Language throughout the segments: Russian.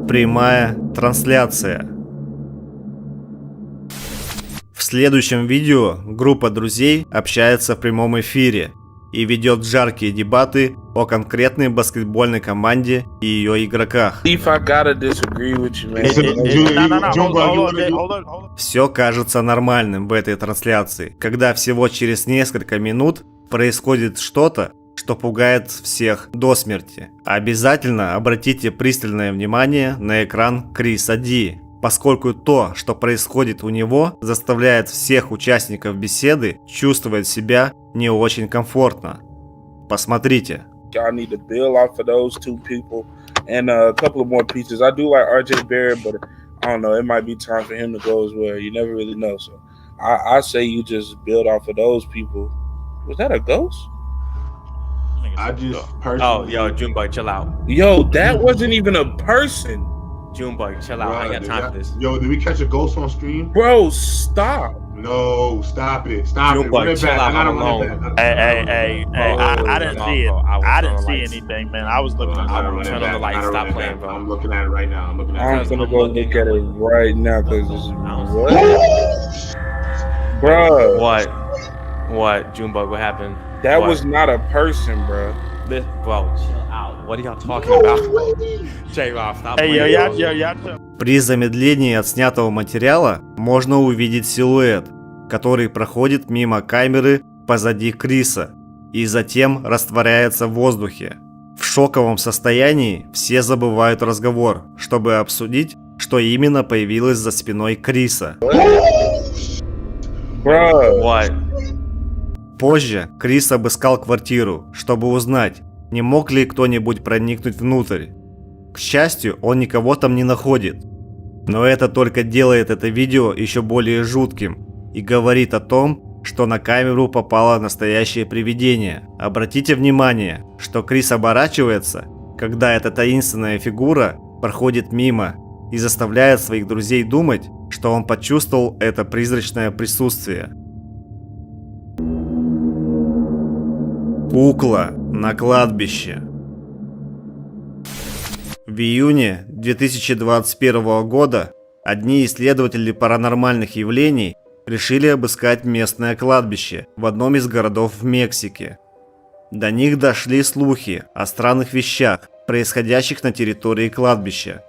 Прямая трансляция. В следующем видео группа друзей общается в прямом эфире и ведет жаркие дебаты о конкретной баскетбольной команде и ее игроках. Все кажется нормальным в этой трансляции, когда всего через несколько минут происходит что-то, что пугает всех до смерти. Обязательно обратите пристальное внимание на экран Криса Ди, поскольку то, что происходит у него, заставляет всех участников беседы чувствовать себя не очень комфортно. Посмотрите. Y'all need to build off of those two people and a couple of more pieces. I do like RJ Barrett, but I don't know. It might be time for him to go as well. You never really know. So I say you just build off of those people. Was that a ghost? I just personally. Oh, yo, Junebug, chill out. Yo, that wasn't even a person. Junebug, chill out. I ain't got time for this. Yo, did we catch a ghost on stream? Bro, stop. No, stop it. Stop Junebug, it. Run it chill back. out, I gotta I'm run it alone. back. Hey, I didn't see it. I didn't see anything, man. I was looking at I will run it turn on back. the lights. I gotta Stop run it playing, back. bro. I'm looking at it right now. I'm looking at I'm it. gonna go look at it right now because this is what? Bro. What? Junebug, what happened? That What? was not a person, bro. Bro, chill out. What are y'all talking about? J-Rob, stop Hey, playing. yo. При замедлении отснятого материала можно увидеть силуэт, который проходит мимо камеры позади Криса и затем растворяется в воздухе. В шоковом состоянии все забывают разговор, чтобы обсудить, что именно появилось за спиной Криса. Bro. What? Позже Крис обыскал квартиру, чтобы узнать, не мог ли кто-нибудь проникнуть внутрь. К счастью, он никого там не находит. Но это только делает это видео еще более жутким и говорит о том, что на камеру попало настоящее привидение. Обратите внимание, что Крис оборачивается, когда эта таинственная фигура проходит мимо и заставляет своих друзей думать, что он почувствовал это призрачное присутствие. Кукла на кладбище. В июне 2021 года одни исследователи паранормальных явлений решили обыскать местное кладбище в одном из городов в Мексике. До них дошли слухи о странных вещах, происходящих на территории кладбища.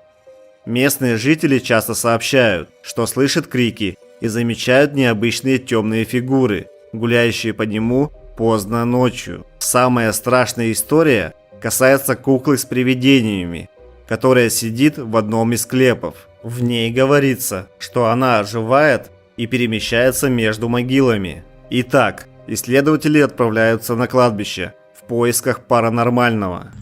Местные жители часто сообщают, что слышат крики и замечают необычные темные фигуры, гуляющие по нему поздно ночью. Самая страшная история касается куклы с привидениями, которая сидит в одном из склепов. В ней говорится, что она оживает и перемещается между могилами. Итак, исследователи отправляются на кладбище в поисках паранормального.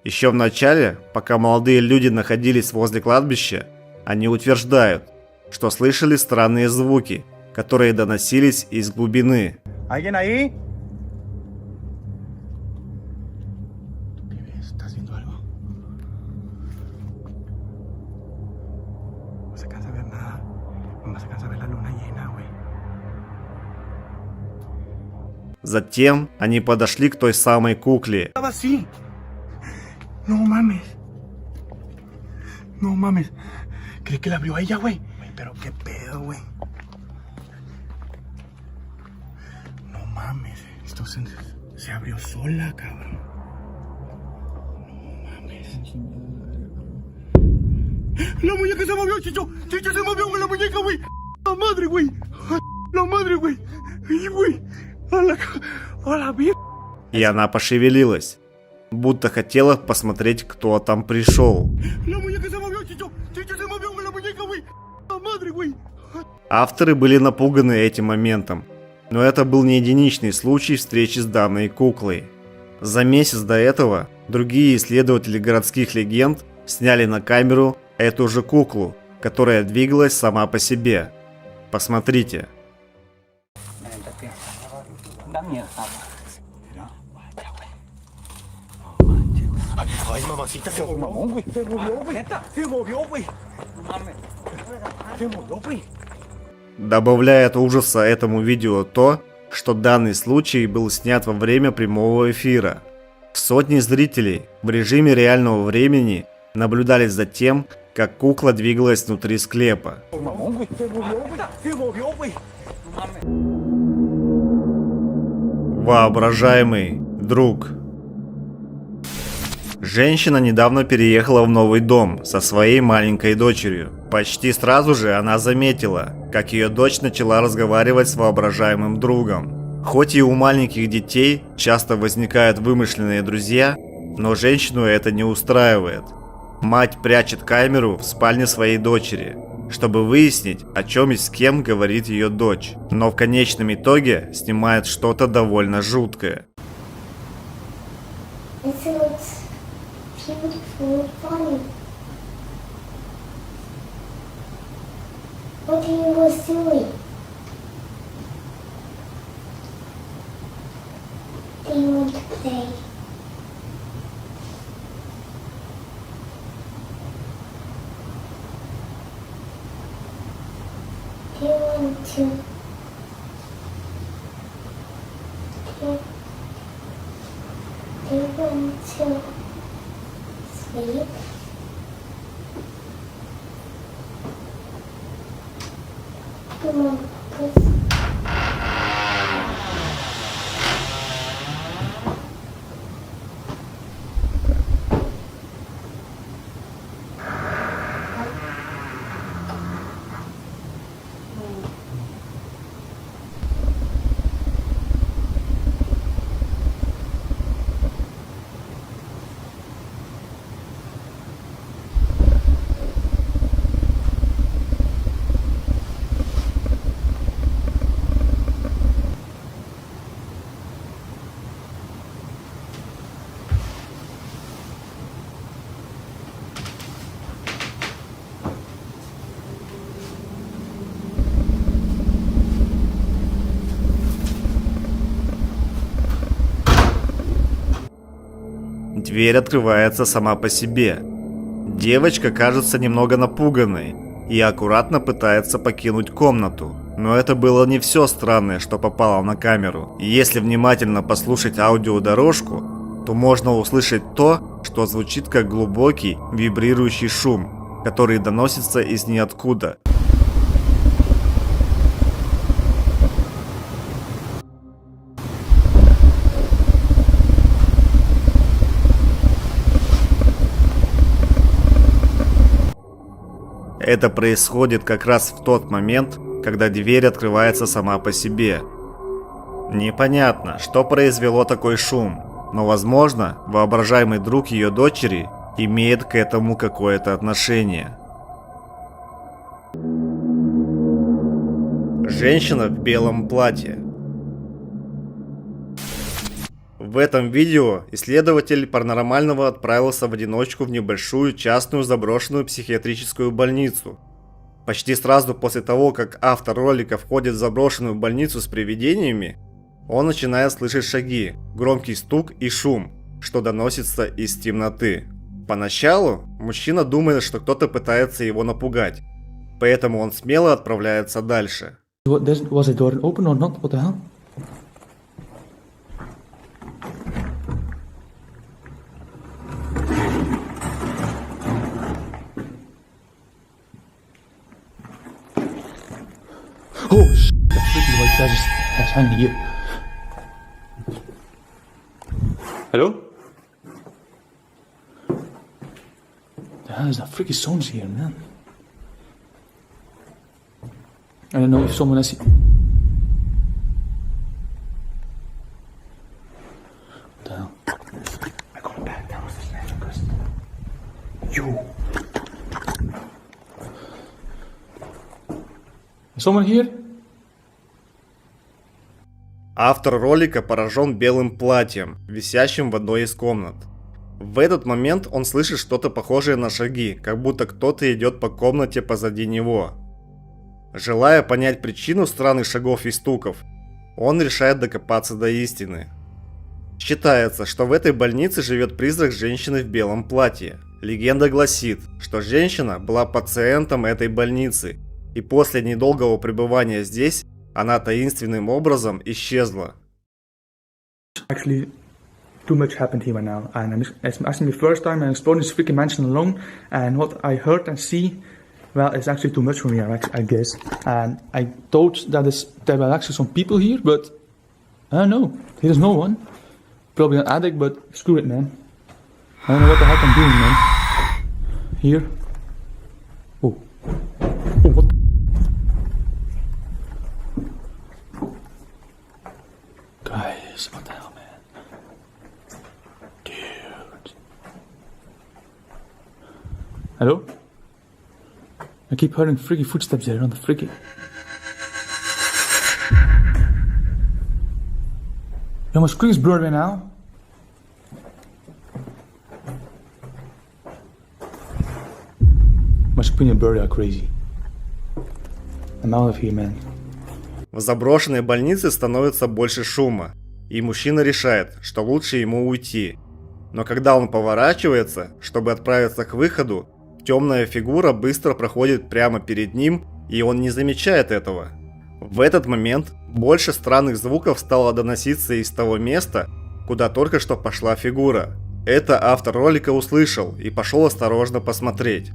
Еще в начале, пока молодые люди находились возле кладбища, они утверждают, что слышали странные звуки, которые доносились из глубины. Затем они подошли к той самой кукле. No mames. No mames. ¿Crees que la abrió ella, güey? Pero qué pedo, güey. No mames. Esto se abrió sola, cabrón. No mames. La muñeca se movió, Chicho. Chicho se movió con la muñeca, güey. La madre, güey. La madre, güey. Ay, güey. A la vida. И она пошевелилась, будто хотела посмотреть, кто там пришел. Авторы были напуганы этим моментом, но это был не единичный случай встречи с данной куклой. За месяц до этого другие исследователи городских легенд сняли на камеру эту же куклу, которая двигалась сама по себе. Посмотрите. Ay, mamacita, se movió, güey. Se movió, güey. Se movió, güey. Se movió, güey. Добавляет ужаса этому видео то, что данный случай был снят во время прямого эфира. Сотни зрителей в режиме реального времени наблюдали за тем, как кукла двигалась внутри склепа. Воображаемый друг. Женщина недавно переехала в новый дом со своей маленькой дочерью. Почти сразу же она заметила, как ее дочь начала разговаривать с воображаемым другом. Хоть и у маленьких детей часто возникают вымышленные друзья, но женщину это не устраивает. Мать прячет камеру в спальне своей дочери, чтобы выяснить, о чем и с кем говорит ее дочь. Но в конечном итоге снимает что-то довольно жуткое. What you was doing? Do you want to play? Do you want to? Do you want to sleep? Come on, please. Дверь открывается сама по себе. Девочка кажется немного напуганной и аккуратно пытается покинуть комнату. Но это было не все странное, что попало на камеру. Если внимательно послушать аудиодорожку, то можно услышать то, что звучит как глубокий вибрирующий шум, который доносится из ниоткуда. Это происходит как раз в тот момент, когда дверь открывается сама по себе. Непонятно, что произвело такой шум, но, возможно, воображаемый друг ее дочери имеет к этому какое-то отношение. Женщина в белом платье. В этом видео исследователь паранормального отправился в одиночку в небольшую частную заброшенную психиатрическую больницу. Почти сразу после того, как автор ролика входит в заброшенную больницу с привидениями, он начинает слышать шаги, громкий стук и шум, что доносится из темноты. Поначалу мужчина думает, что кто-то пытается его напугать, поэтому он смело отправляется дальше. Was the door open or not? What the hell? Oh shit, that freaking white guy just has hanging here. Hello? The hell is that freaking sounds here, man? I don't know if someone has... What the hell? I'm going back down with this man because... You! Is someone here? Автор ролика поражен белым платьем, висящим в одной из комнат. В этот момент он слышит что-то похожее на шаги, как будто кто-то идет по комнате позади него. Желая понять причину странных шагов и стуков, он решает докопаться до истины. Считается, что в этой больнице живет призрак женщины в белом платье. Легенда гласит, что женщина была пациентом этой больницы, и после недолгого пребывания здесь она таинственным образом исчезла. Actually, too much happened here right now, and it's actually the first time I'm exploring this freaking mansion alone, and what I heard and see, well, it's actually too much for me, I guess. And I thought that there were actually some people here, but I don't know. There's no one. Probably an addict, but screw it, man. I don't know what the heck I'm doing, man. Here. Oh. Oh, what the... Guys, what the hell, man? Dude. Hello? I keep hearing freaky footsteps there on the freaky... Yo, my screen's blurred right now. My screen is blurry like crazy. I'm out of here, man. В заброшенной больнице становится больше шума, и мужчина решает, что лучше ему уйти. Но когда он поворачивается, чтобы отправиться к выходу, темная фигура быстро проходит прямо перед ним, и он не замечает этого. В этот момент больше странных звуков стало доноситься из того места, куда только что пошла фигура. Это автор ролика услышал и пошел осторожно посмотреть.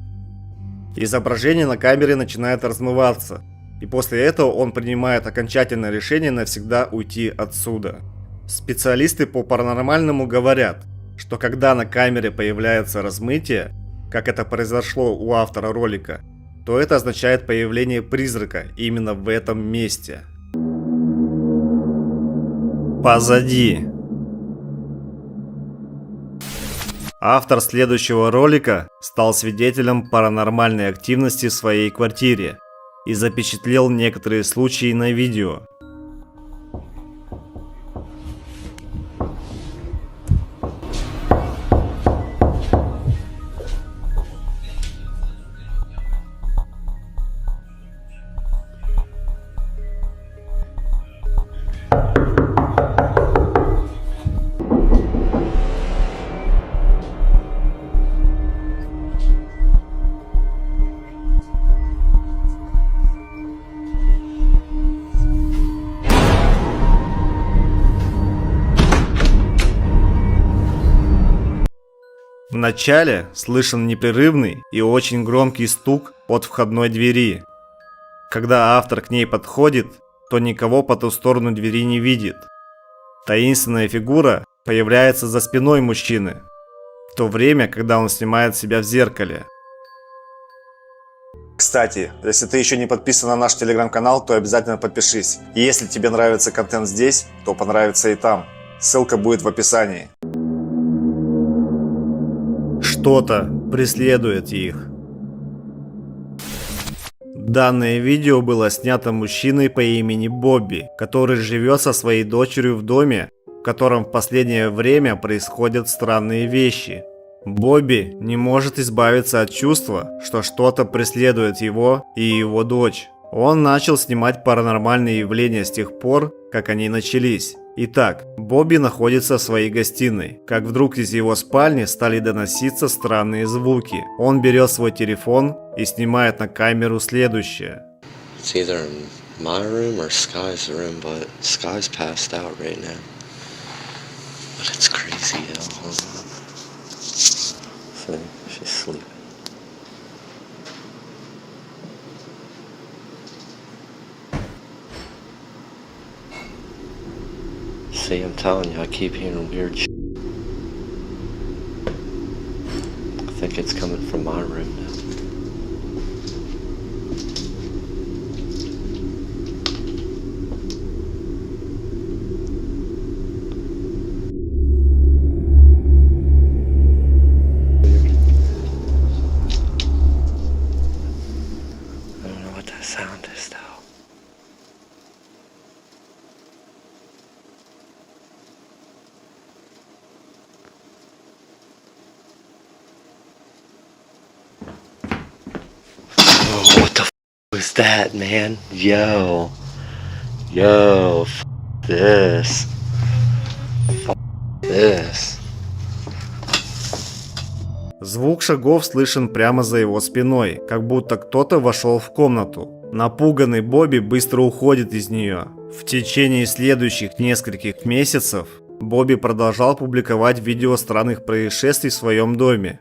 Изображение на камере начинает размываться, и после этого он принимает окончательное решение навсегда уйти отсюда. Специалисты по паранормальному говорят, что когда на камере появляется размытие, как это произошло у автора ролика, то это означает появление призрака именно в этом месте. Позади. Автор следующего ролика стал свидетелем паранормальной активности в своей квартире и запечатлел некоторые случаи на видео. Вначале слышен непрерывный и очень громкий стук от входной двери. Когда автор к ней подходит, то никого по ту сторону двери не видит. Таинственная фигура появляется за спиной мужчины, в то время, когда он снимает себя в зеркале. Кстати, если ты еще не подписан на наш телеграм-канал, то обязательно подпишись. И если тебе нравится контент здесь, то понравится и там. Ссылка будет в описании. Что-то преследует их. Данное видео было снято мужчиной по имени Бобби, который живет со своей дочерью в доме, в котором в последнее время происходят странные вещи. Бобби не может избавиться от чувства, что что-то преследует его и его дочь. Он начал снимать паранормальные явления с тех пор, как они начались. Итак, Бобби находится в своей гостиной, как вдруг из его спальни стали доноситься странные звуки. Он берет свой телефон и снимает на камеру следующее. It's either in my room or Sky's room, but Sky's passed out right now. But it's crazy, yo. See, she's sleeping. See, I'm telling you, I keep hearing weird shit. I think it's coming from my room now. I don't know what that sound is, though. What the f was that, man? Yo, f this. F this? Звук шагов слышен прямо за его спиной, как будто кто-то вошел в комнату. Напуганный Бобби быстро уходит из нее. В течение следующих нескольких месяцев Бобби продолжал публиковать видео странных происшествий в своем доме.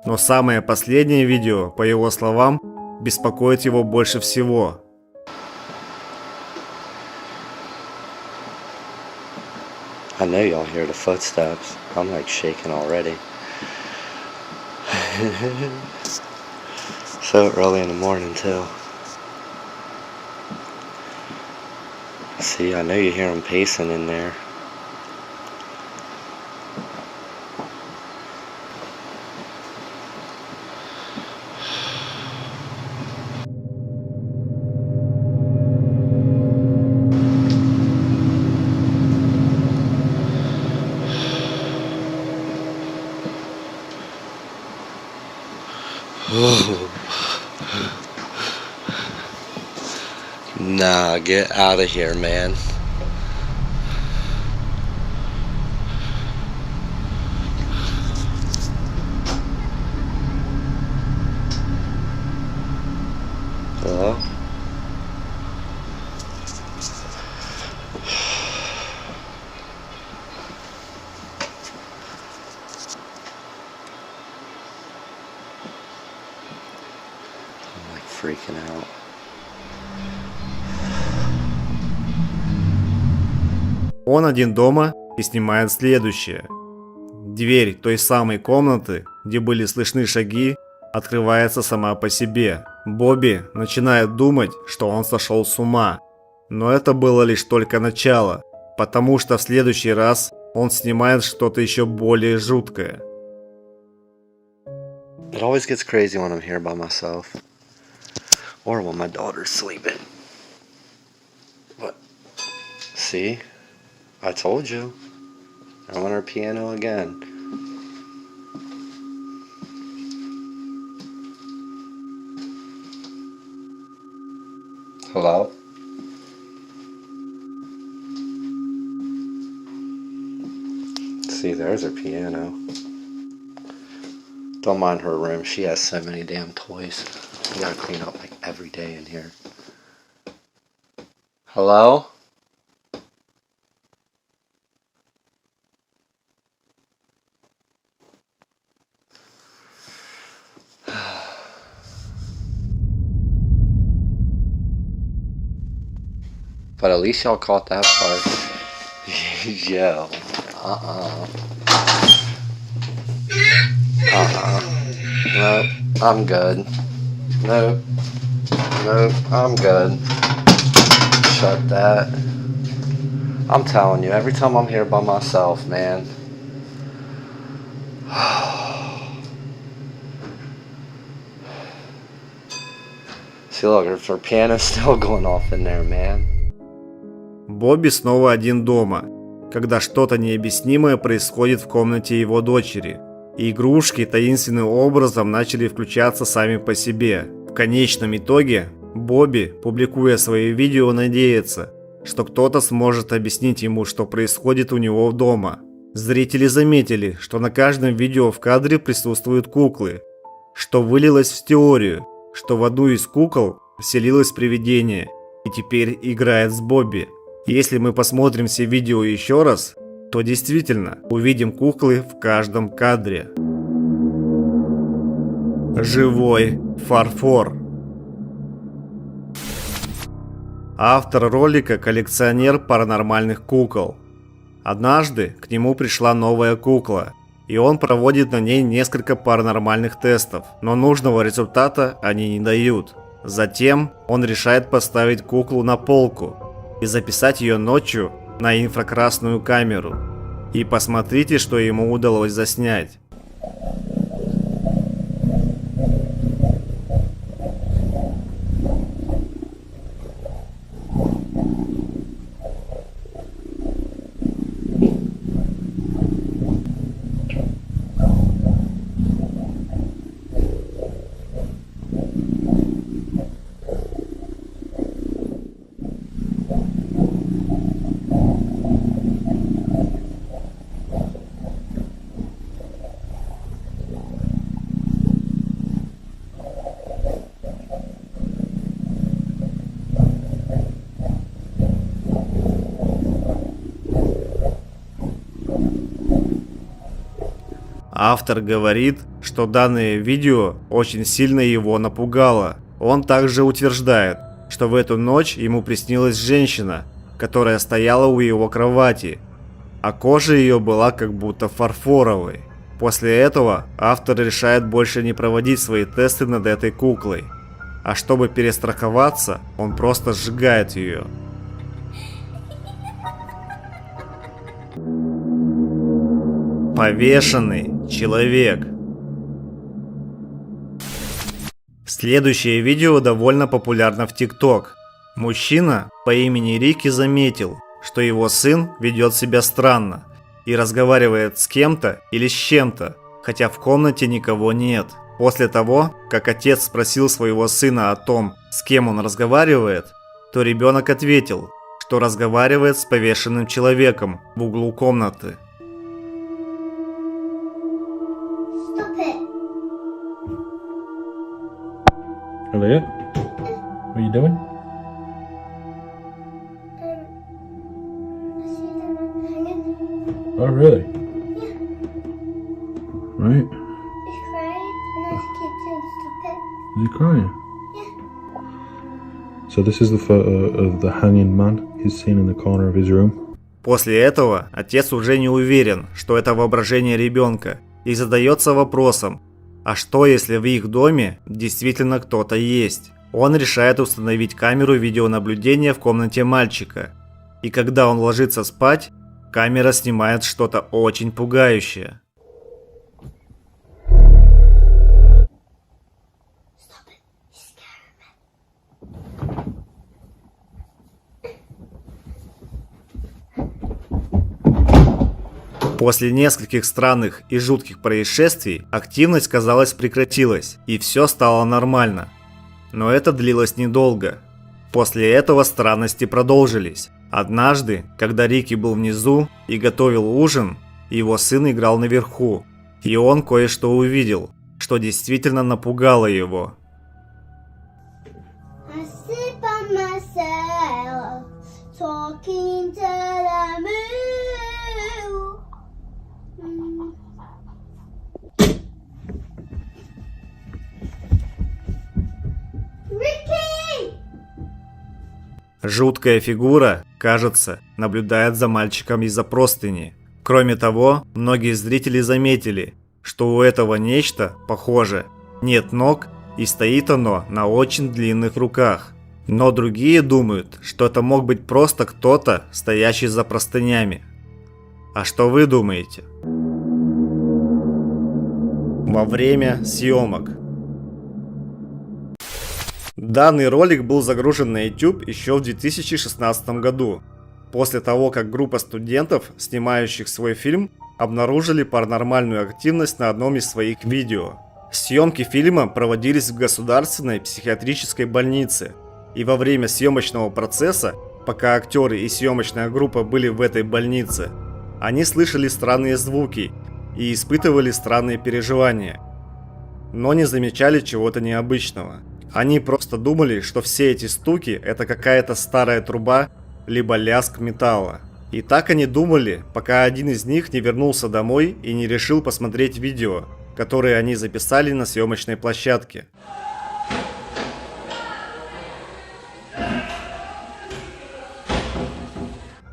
Но самое последнее видео, по его словам, беспокоит его больше всего. I know y'all hear the footsteps. I'm like shaking already. So early in the morning too. See, I know you hear them pacing in there. Nah, get out of here, man. Hello? I'm like freaking out. Он один дома и снимает следующее. Дверь той самой комнаты, где были слышны шаги, открывается сама по себе. Бобби начинает думать, что он сошел с ума. Но это было лишь только начало, потому что в следующий раз он снимает что-то еще более жуткое. It always gets crazy when I'm here by myself. Or when my daughter's sleeping. What? See? I told you. I want her piano again. Hello? See, there's her piano. Don't mind her room. She has so many damn toys. You gotta clean up like every day in here. Hello? But at least y'all caught that part. Yo. Nope, I'm good. Nope, I'm good. Shut that. I'm telling you, every time I'm here by myself, man. See, look, her piano's still going off in there, man. Бобби снова один дома, когда что-то необъяснимое происходит в комнате его дочери. И игрушки таинственным образом начали включаться сами по себе. В конечном итоге Бобби, публикуя свои видео, надеется, что кто-то сможет объяснить ему, что происходит у него дома. Зрители заметили, что на каждом видео в кадре присутствуют куклы, что вылилось в теорию, что в одну из кукол вселилось привидение и теперь играет с Бобби. Если мы посмотрим все видео еще раз, то действительно увидим куклы в каждом кадре. Живой фарфор. Автор ролика – коллекционер паранормальных кукол. Однажды к нему пришла новая кукла, и он проводит на ней несколько паранормальных тестов, но нужного результата они не дают. Затем он решает поставить куклу на полку и записать ее ночью на инфракрасную камеру. И посмотрите, что ему удалось заснять. Автор говорит, что данное видео очень сильно его напугало. Он также утверждает, что в эту ночь ему приснилась женщина, которая стояла у его кровати, а кожа ее была как будто фарфоровой. После этого автор решает больше не проводить свои тесты над этой куклой, а чтобы перестраховаться, он просто сжигает ее. Повешенный человек. Следующее видео довольно популярно в TikTok. Мужчина по имени Рики заметил, что его сын ведет себя странно и разговаривает с кем-то или с чем-то, хотя в комнате никого нет. После того, как отец спросил своего сына о том, с кем он разговаривает, то ребенок ответил, что разговаривает с повешенным человеком в углу комнаты. Stop it. Aaliyah? What are you doing? I see them hanging. Oh, really? Yeah. Right. He's crying, and I keep saying stop it. Is he crying? Yeah. So this is the photo of the hanging man he's seen in the corner of his room. После этого отец уже не уверен, что это воображение ребенка, и задается вопросом, а что если в их доме действительно кто-то есть? Он решает установить камеру видеонаблюдения в комнате мальчика, и когда он ложится спать, камера снимает что-то очень пугающее. После нескольких странных и жутких происшествий активность, казалось, прекратилась, и все стало нормально. Но это длилось недолго. После этого странности продолжились. Однажды, когда Рики был внизу и готовил ужин, его сын играл наверху, и он кое-что увидел, что действительно напугало его. I sit by myself, talking to the moon. Ricky! Жуткая фигура, кажется, наблюдает за мальчиком из-за простыни. Кроме того, многие зрители заметили, что у этого нечто, похоже, нет ног, и стоит оно на очень длинных руках. Но другие думают, что это мог быть просто кто-то, стоящий за простынями. А что вы думаете? Во время съемок. Данный ролик был загружен на YouTube еще в 2016 году, после того, как группа студентов, снимающих свой фильм, обнаружили паранормальную активность на одном из своих видео. Съемки фильма проводились в государственной психиатрической больнице, и во время съемочного процесса, пока актеры и съемочная группа были в этой больнице, они слышали странные звуки и испытывали странные переживания, но не замечали чего-то необычного. Они просто думали, что все эти стуки – это какая-то старая труба, либо лязг металла. И так они думали, пока один из них не вернулся домой и не решил посмотреть видео, которое они записали на съемочной площадке.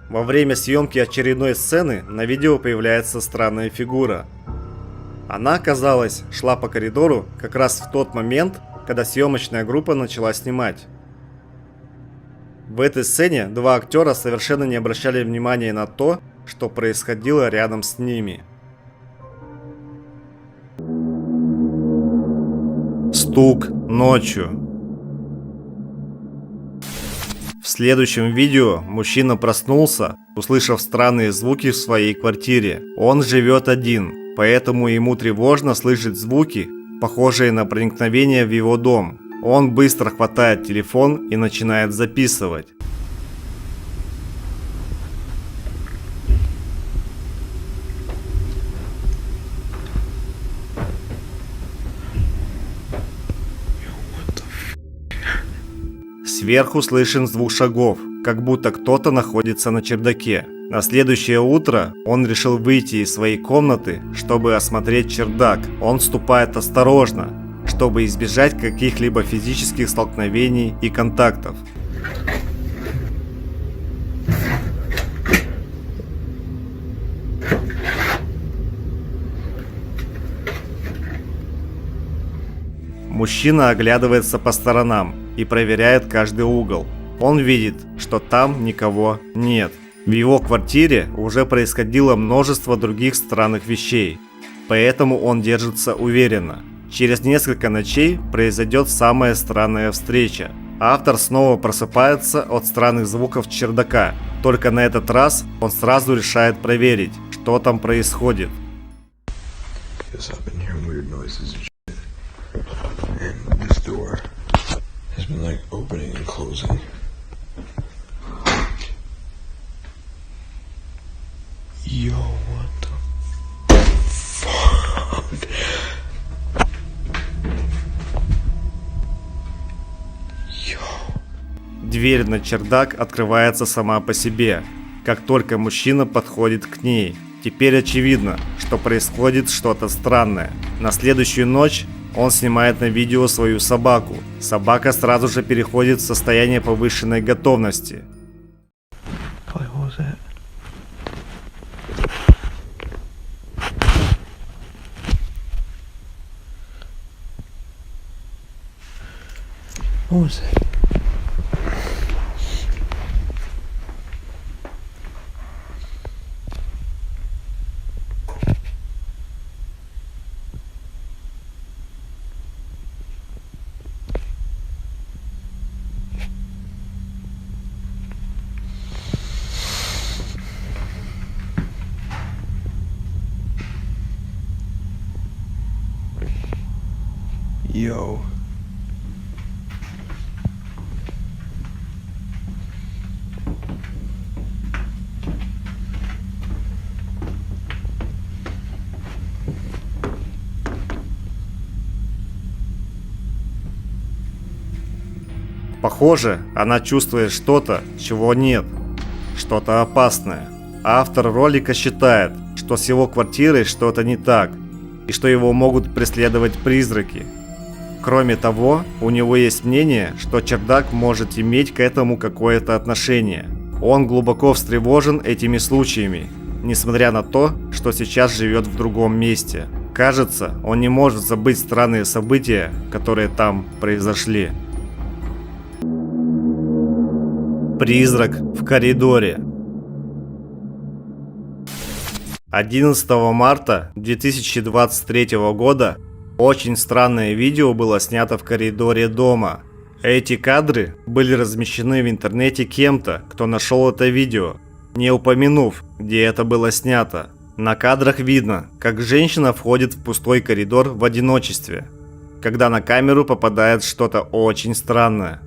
Во время съемки очередной сцены на видео появляется странная фигура. Она, казалось, шла по коридору как раз в тот момент, когда съемочная группа начала снимать. В этой сцене два актера совершенно не обращали внимания на то, что происходило рядом с ними. Стук ночью. В следующем видео мужчина проснулся, услышав странные звуки в своей квартире. Он живет один, поэтому ему тревожно слышать звуки, похожие на проникновение в его дом. Он быстро хватает телефон и начинает записывать. Сверху слышен звук шагов, как будто кто-то находится на чердаке. На следующее утро он решил выйти из своей комнаты, чтобы осмотреть чердак. Он ступает осторожно, чтобы избежать каких-либо физических столкновений и контактов. Мужчина оглядывается по сторонам и проверяет каждый угол. Он видит, что там никого нет. В его квартире уже происходило множество других странных вещей, поэтому он держится уверенно. Через несколько ночей произойдет самая странная встреча. Автор снова просыпается от странных звуков чердака, только на этот раз он сразу решает проверить, что там происходит. And this door has been like opening and closing. Yo, what the fuck? Yo. Дверь на чердак открывается сама по себе, как только мужчина подходит к ней. Теперь очевидно, что происходит что-то странное. На следующую ночь он снимает на видео свою собаку. Собака сразу же переходит в состояние повышенной готовности. What was that? Yo. Похоже, она чувствует что-то, чего нет. Что-то опасное. Автор ролика считает, что с его квартирой что-то не так, и что его могут преследовать призраки. Кроме того, у него есть мнение, что чердак может иметь к этому какое-то отношение. Он глубоко встревожен этими случаями, несмотря на то, что сейчас живет в другом месте. Кажется, он не может забыть странные события, которые там произошли. Призрак в коридоре. 11 марта 2023 года очень странное видео было снято в коридоре дома. Эти кадры были размещены в интернете кем-то, кто нашел это видео, не упомянув, где это было снято. На кадрах видно, как женщина входит в пустой коридор в одиночестве, когда на камеру попадает что-то очень странное.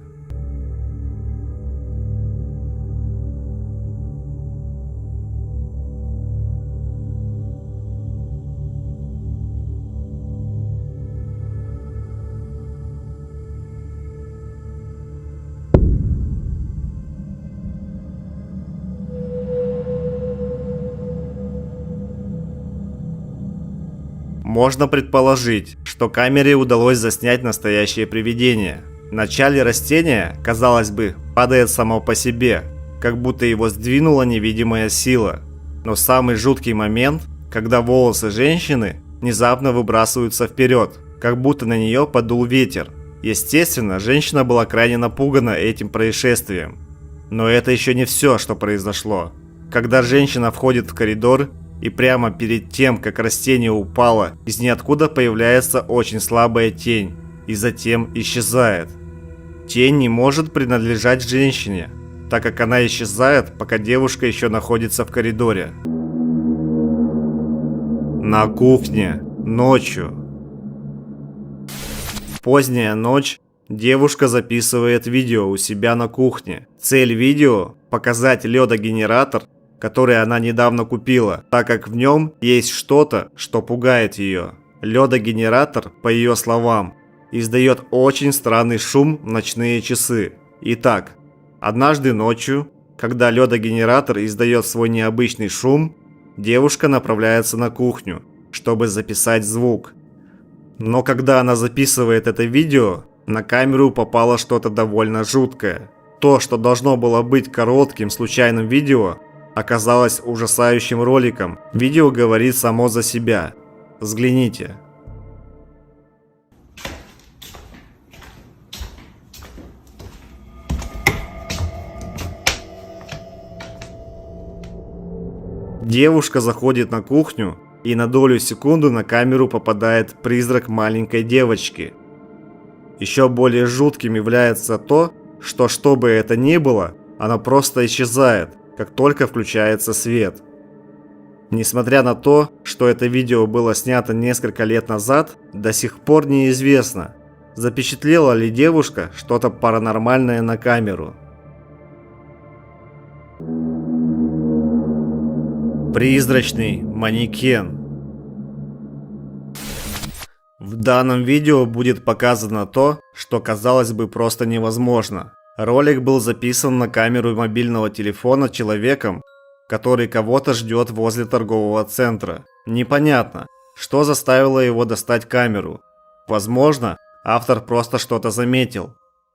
Можно предположить, что камере удалось заснять настоящее привидение. В начале растение, казалось бы, падает само по себе, как будто его сдвинула невидимая сила. Но самый жуткий момент, когда волосы женщины внезапно выбрасываются вперед, как будто на нее подул ветер. Естественно, женщина была крайне напугана этим происшествием. Но это еще не все, что произошло. Когда женщина входит в коридор, и прямо перед тем, как растение упало, из ниоткуда появляется очень слабая тень, и затем исчезает. Тень не может принадлежать женщине, так как она исчезает, пока девушка еще находится в коридоре. На кухне, ночью. Поздняя ночь, девушка записывает видео у себя на кухне. Цель видео – показать ледогенератор, который она недавно купила, так как в нем есть что-то, что пугает ее. Ледогенератор, по ее словам, издает очень странный шум в ночные часы. Итак, однажды ночью, Когда ледогенератор издает свой необычный шум, девушка направляется на кухню, чтобы записать звук. Но когда она записывает это видео, на камеру попало что-то довольно жуткое. То, что должно было быть коротким случайным видео, оказалось ужасающим роликом. Видео говорит само за себя. Взгляните. Девушка заходит на кухню, и на долю секунды на камеру попадает призрак маленькой девочки. Еще более жутким является то, что бы это ни было, она просто исчезает, как только включается свет. Несмотря на то, что это видео было снято несколько лет назад, до сих пор неизвестно, запечатлела ли девушка что-то паранормальное на камеру. Призрачный манекен. В данном видео будет показано то, что казалось бы просто невозможно. Ролик был записан на камеру мобильного телефона человеком, который кого-то ждет возле торгового центра. Непонятно, что заставило его достать камеру. Возможно, автор просто что-то заметил.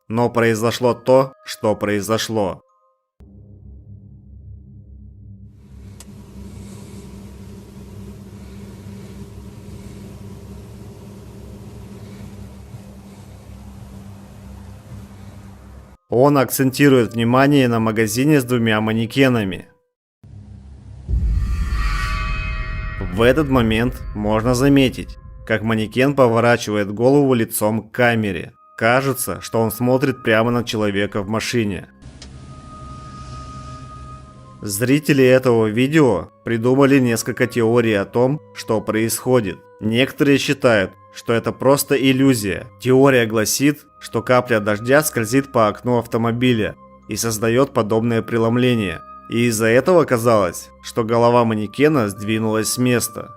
Но произошло то, что произошло. Он акцентирует внимание на магазине с двумя манекенами. В этот момент можно заметить, как манекен поворачивает голову лицом к камере. Кажется, что он смотрит прямо на человека в машине. Зрители этого видео придумали несколько теорий о том, что происходит. Некоторые считают, что это просто иллюзия. Теория гласит, что капля дождя скользит по окну автомобиля и создает подобное преломление. И из-за этого казалось, что голова манекена сдвинулась с места.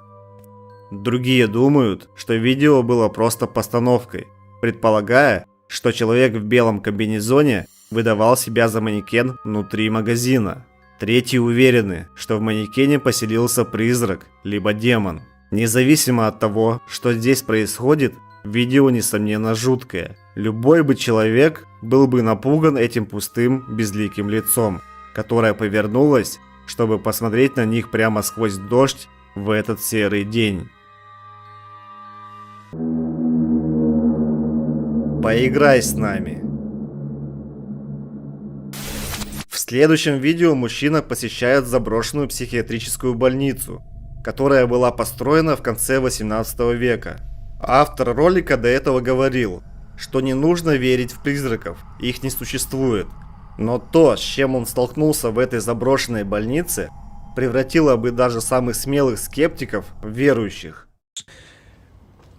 Другие думают, что видео было просто постановкой, предполагая, что человек в белом комбинезоне выдавал себя за манекен внутри магазина. Третьи уверены, что в манекене поселился призрак, либо демон. Независимо от того, что здесь происходит, видео несомненно жуткое. Любой бы человек был бы напуган этим пустым, безликим лицом, которое повернулось, чтобы посмотреть на них прямо сквозь дождь в этот серый день. Поиграй с нами. В следующем видео мужчина посещает заброшенную психиатрическую больницу, которая была построена в конце 18 века. Автор ролика до этого говорил, что не нужно верить в призраков, их не существует. Но то, с чем он столкнулся в этой заброшенной больнице, превратило бы даже самых смелых скептиков в верующих.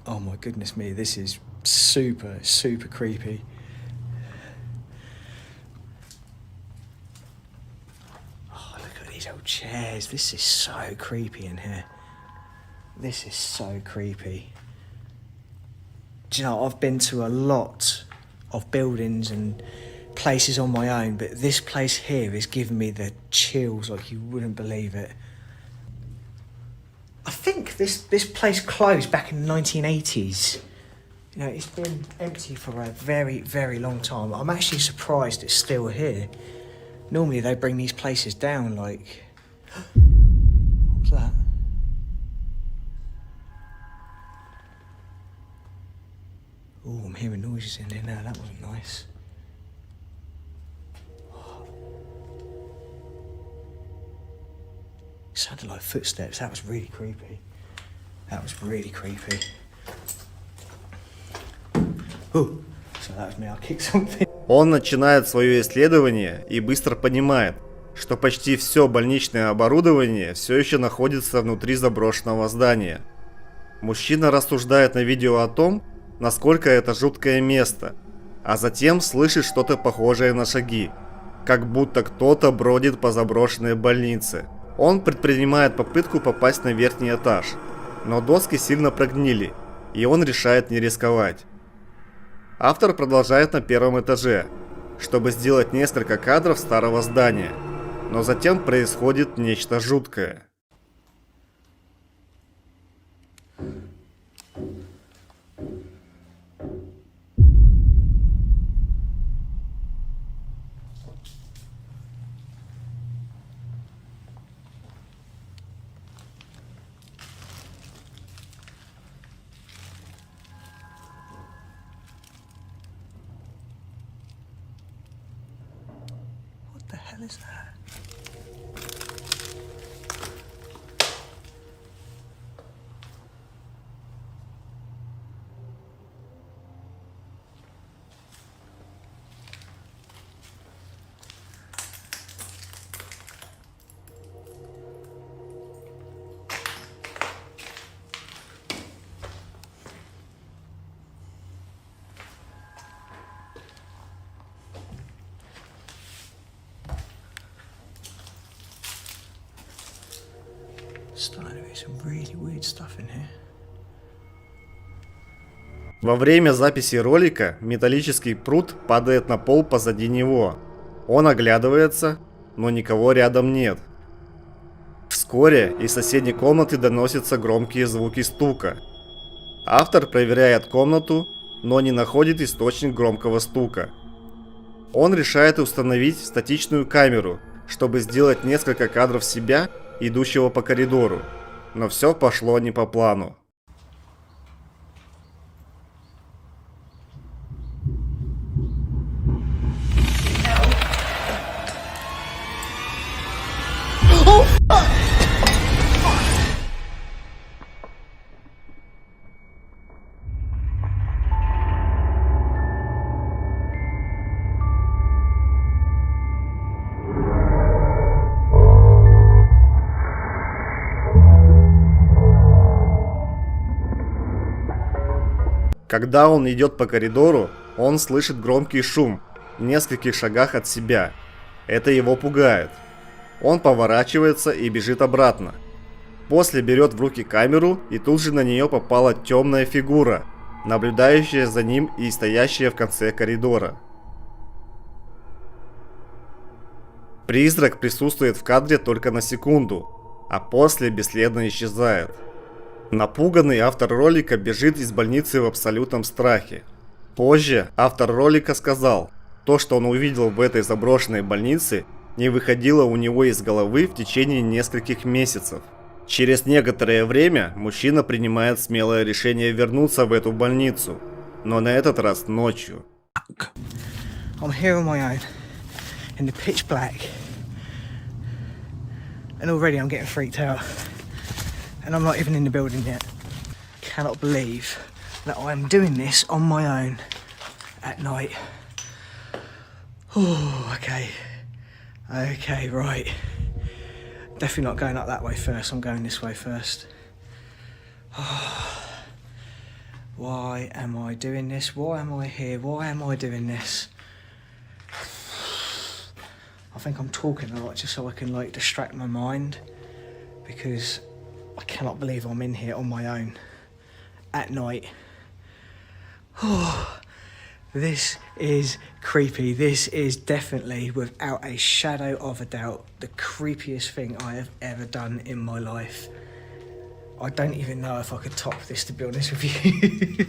Oh my goodness me, this is super creepy. Oh, look at these old chairs. This is so creepy in here. This is so creepy. Do you know, I've been to a lot of buildings and places on my own, but this place here is giving me the chills like you wouldn't believe it. I think this place closed back in the 1980s. You know, it's been empty for a very long time. I'm actually surprised it's still here. Normally they bring these places down like... What's that? Oh, I'm hearing noises in there now. That wasn't nice. It sounded like footsteps. That was really creepy. That was really creepy. Oh, so that was me. I kicked something. Он начинает свое исследование и быстро понимает, что почти все больничное оборудование все еще находится внутри заброшенного здания. Мужчина рассуждает на видео о том, насколько это жуткое место, а затем слышит что-то похожее на шаги, как будто кто-то бродит по заброшенной больнице. Он предпринимает попытку попасть на верхний этаж, но доски сильно прогнили, и он решает не рисковать. Автор продолжает на первом этаже, чтобы сделать несколько кадров старого здания. Но затем происходит нечто жуткое. What the hell is that? Starting to be some really weird stuff in here. Во время записи ролика металлический прут падает на пол позади него. Он оглядывается, но никого рядом нет. Вскоре из соседней комнаты доносятся громкие звуки стука. Автор проверяет комнату, но не находит источник громкого стука. Он решает установить статичную камеру, чтобы сделать несколько кадров себя, идущего по коридору. Но все пошло не по плану. Когда он идет по коридору, он слышит громкий шум в нескольких шагах от себя. Это его пугает. Он поворачивается и бежит обратно. После берет в руки камеру, и тут же на нее попала темная фигура, наблюдающая за ним и стоящая в конце коридора. Призрак присутствует в кадре только на секунду, а после бесследно исчезает. Напуганный автор ролика бежит из больницы в абсолютном страхе. Позже автор ролика сказал, то, что он увидел в этой заброшенной больнице, не выходило у него из головы в течение нескольких месяцев. Через некоторое время мужчина принимает смелое решение вернуться в эту больницу, но на этот раз ночью. I'm here on my own, in the pitch black, and already I'm getting freaked out. And I'm not even in the building yet. Cannot believe that I'm doing this on my own at night. Oh, okay. Okay, right. Definitely not going up that way first. I'm going this way first. Oh. Why am I doing this? Why am I here? Why am I doing this? I think I'm talking a lot just so I can like distract my mind, because I cannot believe I'm in here on my own at night. Oh, this is creepy. This is definitely, without a shadow of a doubt, the creepiest thing I have ever done in my life. I don't even know if I could top this, to be honest with you.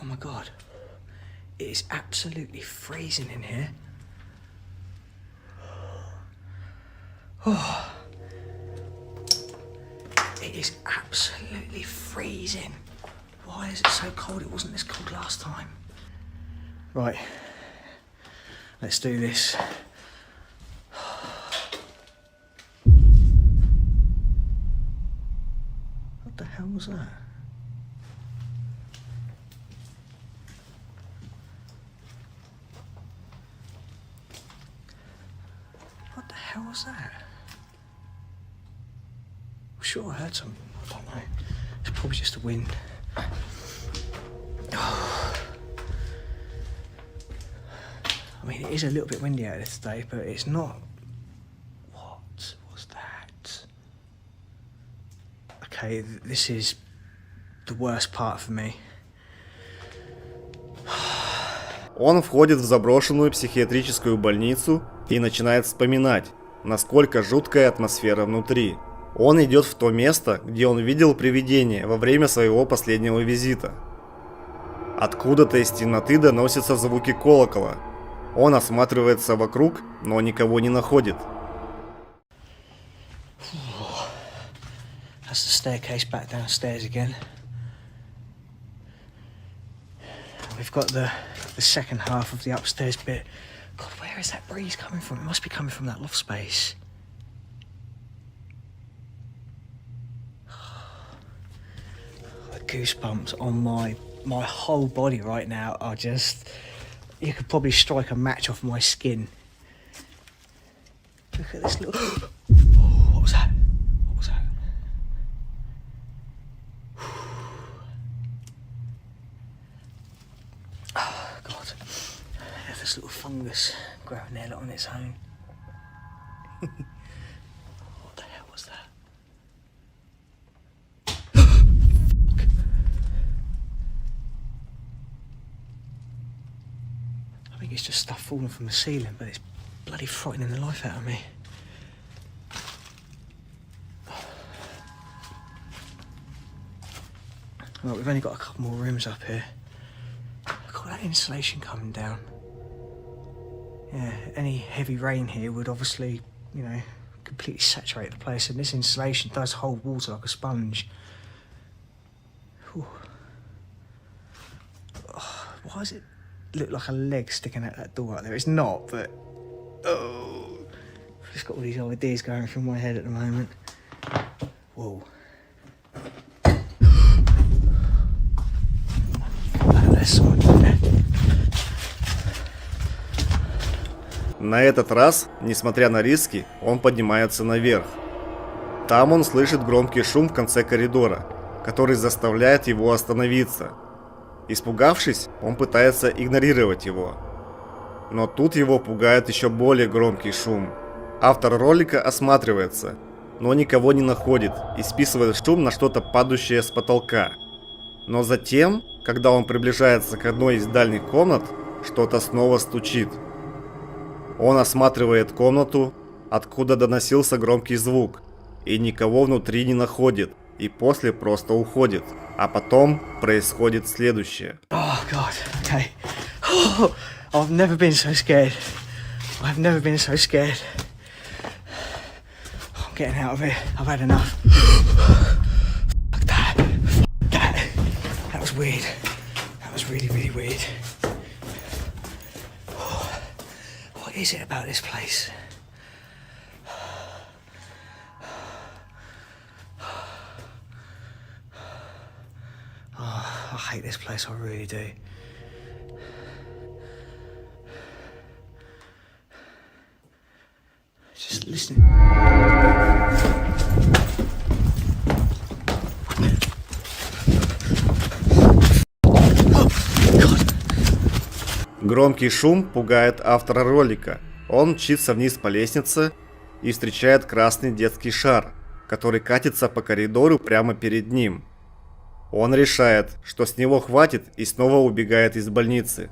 Oh my God. It is absolutely freezing in here. Oh. It is absolutely freezing. Why is it so cold? It wasn't this cold last time. Right, let's do this. What the hell was that? What the hell was that? I'm sure I heard something. I don't know. It's probably just the wind. I mean, it is a little bit windy out there today, but it's not. What was that? Okay, this is the worst part for me. Он входит в заброшенную психиатрическую больницу и начинает вспоминать, насколько жуткая атмосфера внутри. Он идет в то место, где он видел привидение во время своего последнего визита. Откуда-то из темноты доносятся звуки колокола. Он осматривается вокруг, но никого не находит. That's the staircase back downstairs again. We've got the second half of the upstairs bit. God, where is that breeze coming from? It must be coming from that loft space. The goosebumps on my whole body right now are just... You could probably strike a match off my skin. Look at this little... Oh, what was that? What was that? Oh, God. There's this little fungus growing there on its own. What the hell was that? I think it's just stuff falling from the ceiling, but it's bloody frightening the life out of me. Right, we've only got a couple more rooms up here. Look at that insulation coming down. Yeah, any heavy rain here would obviously, you know, completely saturate the place, and this insulation does hold water like a sponge. Whew. Oh, why does it look like a leg sticking out that door out there? It's not, but oh, I've just got all these ideas going through my head at the moment. Whoa. There's someone in there. На этот раз, несмотря на риски, он поднимается наверх. Там он слышит громкий шум в конце коридора, который заставляет его остановиться. Испугавшись, он пытается игнорировать его. Но тут его пугает еще более громкий шум. Автор ролика осматривается, но никого не находит и списывает шум на что-то падающее с потолка. Но затем, когда он приближается к одной из дальних комнат, что-то снова стучит. Он осматривает комнату, откуда доносился громкий звук, и никого внутри не находит, и после просто уходит. А потом происходит следующее. Oh God, okay. Oh, I've never been so scared. I've never been so scared. I'm getting out of here. I've had enough. Fuck that. Fuck that. That was weird. That was really, really weird. What is it about this place? Oh, I hate this place, I really do. Just listening. Громкий шум пугает автора ролика. Он мчится вниз по лестнице и встречает красный детский шар, который катится по коридору прямо перед ним. Он решает, что с него хватит, и снова убегает из больницы.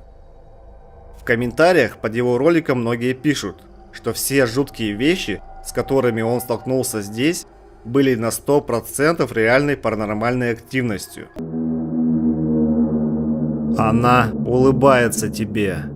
В комментариях под его роликом многие пишут, что все жуткие вещи, с которыми он столкнулся здесь, были на 100% реальной паранормальной активностью. Она улыбается тебе.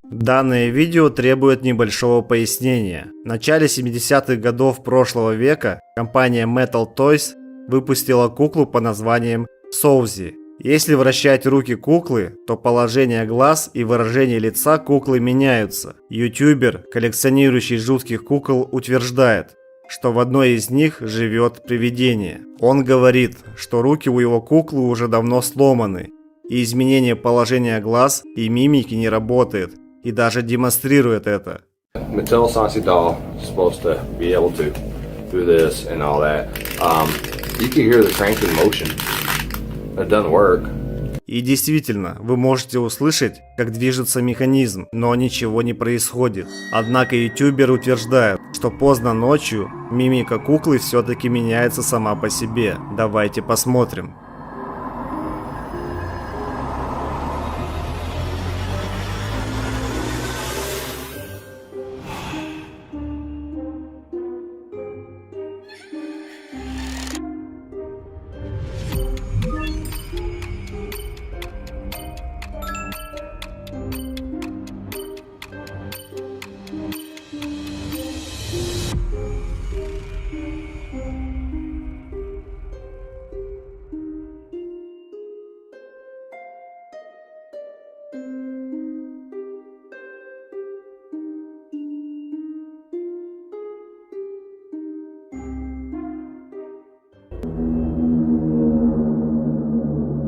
Данное видео требует небольшого пояснения. В начале 70-х годов прошлого века компания Metal Toys выпустила куклу по названием Соузи. Если вращать руки куклы, то положение глаз и выражение лица куклы меняются. Ютубер, коллекционирующий жутких кукол, утверждает, что в одной из них живет привидение. Он говорит, что руки у его куклы уже давно сломаны, и изменение положения глаз и мимики не работает, и даже демонстрирует это. Mattel Saucy doll is supposed to be able to do this and all that. You can hear the crank in motion. It doesn't work. И действительно, вы можете услышать, как движется механизм, но ничего не происходит. Однако ютубер утверждает, что поздно ночью мимика куклы все-таки меняется сама по себе. Давайте посмотрим.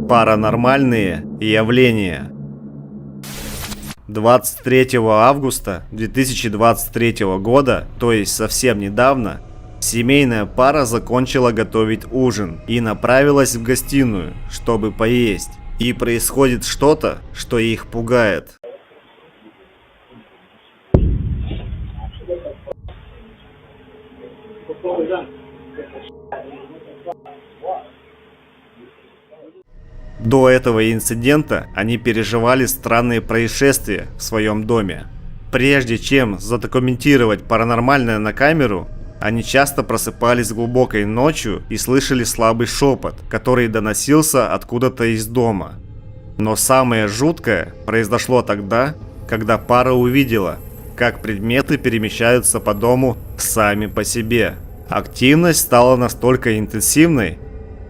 Паранормальные явления. 23 августа 2023 года, то есть совсем недавно, семейная пара закончила готовить ужин и направилась в гостиную, чтобы поесть. И происходит что-то, что их пугает. До этого инцидента они переживали странные происшествия в своем доме. Прежде чем задокументировать паранормальное на камеру, они часто просыпались глубокой ночью и слышали слабый шепот, который доносился откуда-то из дома. Но самое жуткое произошло тогда, когда пара увидела, как предметы перемещаются по дому сами по себе. Активность стала настолько интенсивной,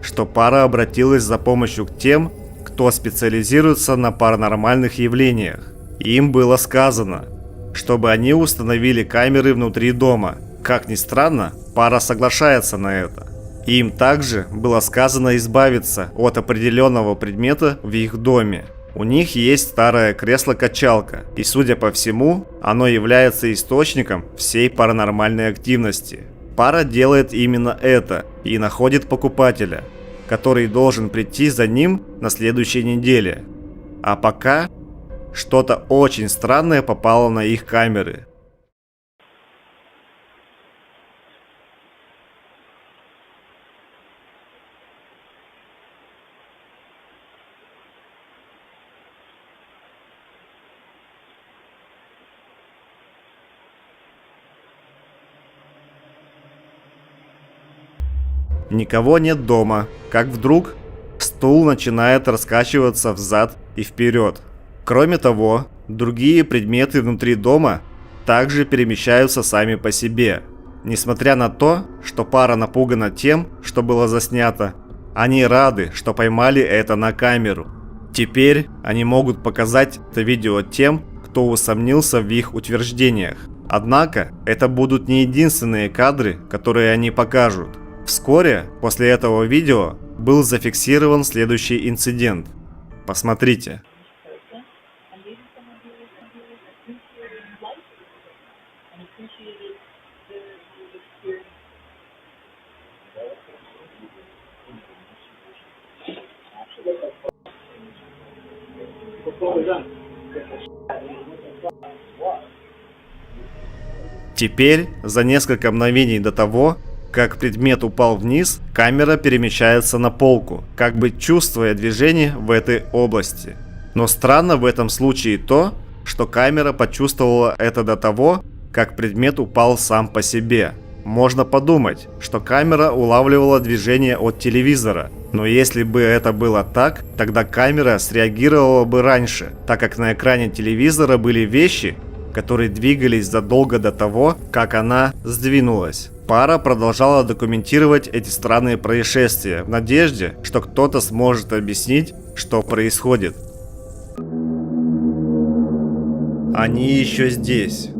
что пара обратилась за помощью к тем, кто специализируется на паранормальных явлениях. Им было сказано, чтобы они установили камеры внутри дома. Как ни странно, пара соглашается на это. Им также было сказано избавиться от определенного предмета в их доме. У них есть старое кресло-качалка, и, судя по всему, оно является источником всей паранормальной активности. Пара делает именно это и находит покупателя, который должен прийти за ним на следующей неделе. А пока что-то очень странное попало на их камеры. Никого нет дома, как вдруг стул начинает раскачиваться взад и вперед. Кроме того, другие предметы внутри дома также перемещаются сами по себе. Несмотря на то, что пара напугана тем, что было заснято, они рады, что поймали это на камеру. Теперь они могут показать это видео тем, кто усомнился в их утверждениях. Однако, это будут не единственные кадры, которые они покажут. Вскоре после этого видео был зафиксирован следующий инцидент. Посмотрите. Теперь, за несколько мгновений до того, как предмет упал вниз, камера перемещается на полку, как бы чувствуя движение в этой области. Но странно в этом случае то, что камера почувствовала это до того, как предмет упал сам по себе. Можно подумать, что камера улавливала движение от телевизора, но если бы это было так, тогда камера среагировала бы раньше, так как на экране телевизора были вещи, которые двигались задолго до того, как она сдвинулась. Пара продолжала документировать эти странные происшествия в надежде, что кто-то сможет объяснить, что происходит. Они еще здесь.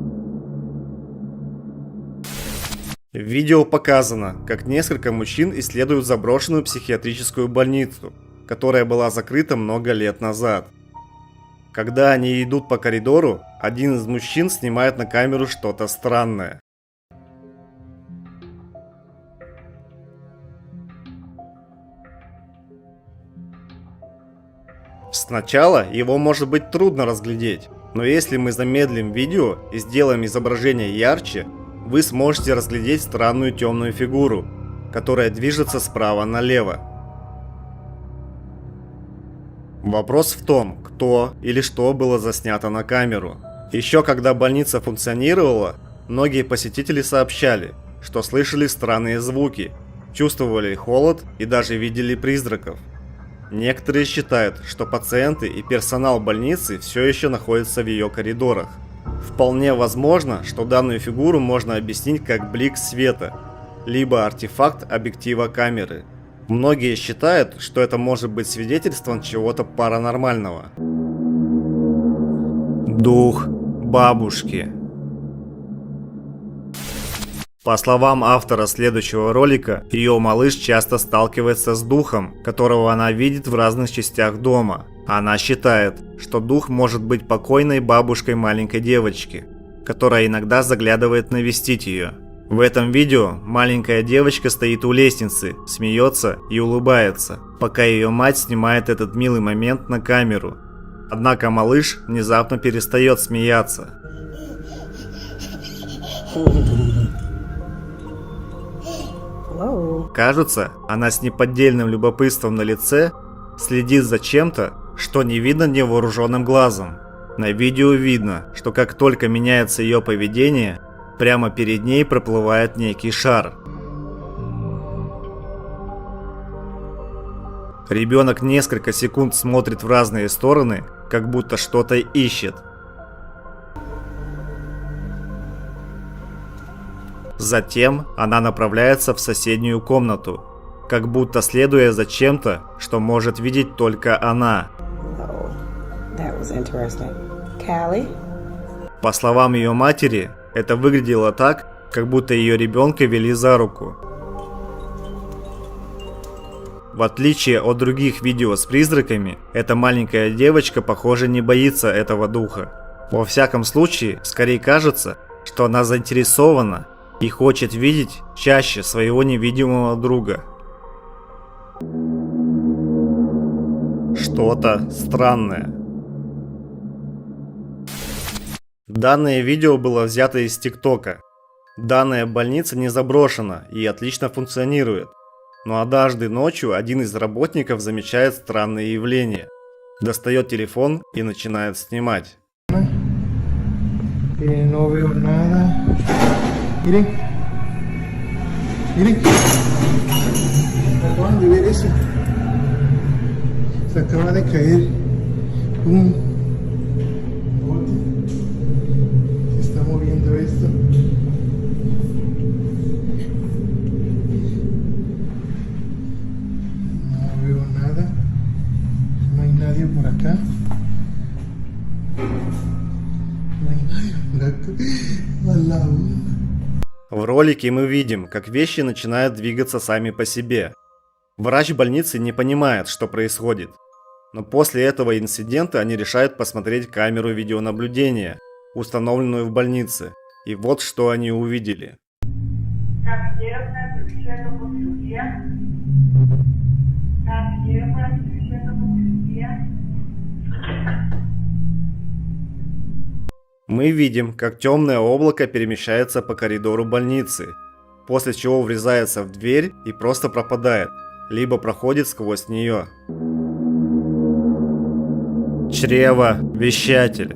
В видео показано, как несколько мужчин исследуют заброшенную психиатрическую больницу, которая была закрыта много лет назад. Когда они идут по коридору, один из мужчин снимает на камеру что-то странное. Сначала его может быть трудно разглядеть, но если мы замедлим видео и сделаем изображение ярче, вы сможете разглядеть странную темную фигуру, которая движется справа налево. Вопрос в том, кто или что было заснято на камеру. Еще когда больница функционировала, многие посетители сообщали, что слышали странные звуки, чувствовали холод и даже видели призраков. Некоторые считают, что пациенты и персонал больницы все еще находятся в ее коридорах. Вполне возможно, что данную фигуру можно объяснить как блик света, либо артефакт объектива камеры. Многие считают, что это может быть свидетельством чего-то паранормального. Дух бабушки. По словам автора следующего ролика, ее малыш часто сталкивается с духом, которого она видит в разных частях дома. Она считает, что дух может быть покойной бабушкой маленькой девочки, которая иногда заглядывает навестить ее. В этом видео маленькая девочка стоит у лестницы, смеется и улыбается, пока ее мать снимает этот милый момент на камеру. Однако малыш внезапно перестает смеяться. Кажется, она с неподдельным любопытством на лице следит за чем-то, что не видно невооруженным глазом. На видео видно, что как только меняется ее поведение, прямо перед ней проплывает некий шар. Ребенок несколько секунд смотрит в разные стороны, как будто что-то ищет. Затем она направляется в соседнюю комнату, как будто следуя за чем-то, что может видеть только она. По словам ее матери, это выглядело так, как будто ее ребенка вели за руку. В отличие от других видео с призраками, эта маленькая девочка, похоже, не боится этого духа. Во всяком случае, скорее кажется, что она заинтересована и хочет видеть чаще своего невидимого друга. Что-то странное. Данное видео было взято из ТикТока. Данная больница не заброшена и отлично функционирует. Но однажды ночью один из работников замечает странные явления. Достает телефон и начинает снимать. Miren, miren, acaban de ver eso, se acaba de caer un bote, se está moviendo esto, no veo nada, no hay nadie por acá, no hay nadie por acá, al lado. В ролике мы видим, как вещи начинают двигаться сами по себе. Врач больницы не понимает, что происходит. Но после этого инцидента они решают посмотреть камеру видеонаблюдения, установленную в больнице. И вот что они увидели. Мы видим, как темное облако перемещается по коридору больницы, после чего врезается в дверь и просто пропадает, либо проходит сквозь нее. Чревовещатель.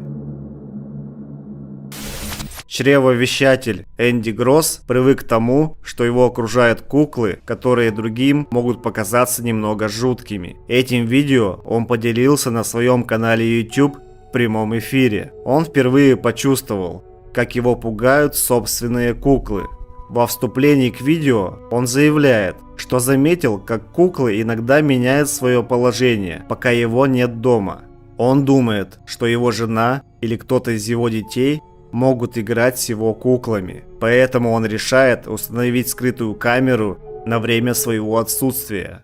Чревовещатель Энди Гросс привык к тому, что его окружают куклы, которые другим могут показаться немного жуткими. Этим видео он поделился на своем канале YouTube в прямом эфире. Он впервые почувствовал, как его пугают собственные куклы. Во вступлении к видео он заявляет, что заметил, как куклы иногда меняют свое положение, пока его нет дома. Он думает, что его жена или кто-то из его детей могут играть с его куклами, поэтому он решает установить скрытую камеру на время своего отсутствия.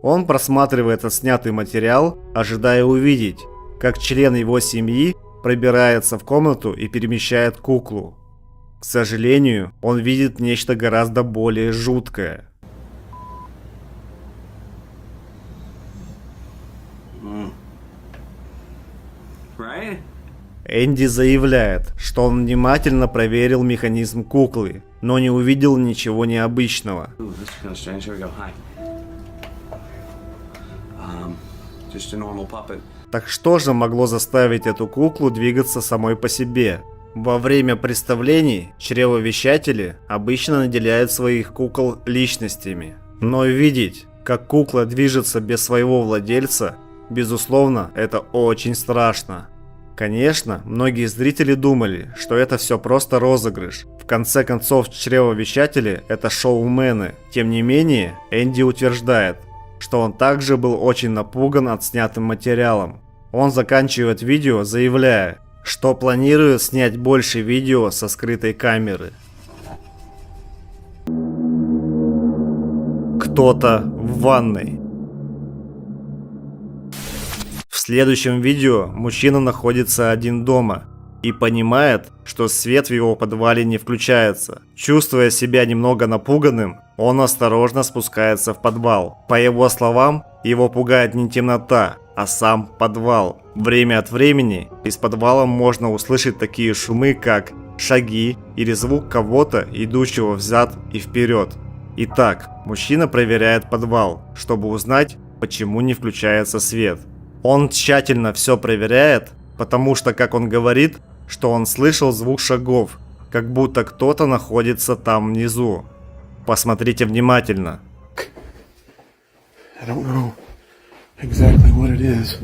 Он просматривает отснятый материал, ожидая увидеть, как член его семьи пробирается в комнату и перемещает куклу. К сожалению, он видит нечто гораздо более жуткое. Энди заявляет, что он внимательно проверил механизм куклы, но не увидел ничего необычного. Так что же могло заставить эту куклу двигаться самой по себе? Во время представлений чревовещатели обычно наделяют своих кукол личностями. Но видеть, как кукла движется без своего владельца, безусловно, это очень страшно. Конечно, многие зрители думали, что это все просто розыгрыш. В конце концов, чревовещатели – это шоумены. Тем не менее, Энди утверждает, что он также был очень напуган отснятым материалом. Он заканчивает видео, заявляя, что планирует снять больше видео со скрытой камеры. Кто-то в ванной. В следующем видео мужчина находится один дома и понимает, что свет в его подвале не включается. Чувствуя себя немного напуганным, он осторожно спускается в подвал. По его словам, его пугает не темнота, а сам подвал. Время от времени из подвала можно услышать такие шумы, как шаги или звук кого-то, идущего взад и вперед. Итак, мужчина проверяет подвал, чтобы узнать, почему не включается свет. Он тщательно все проверяет, потому что, как он говорит, что он слышал звук шагов, как будто кто-то находится там внизу. Посмотрите внимательно. I don't know exactly what it is,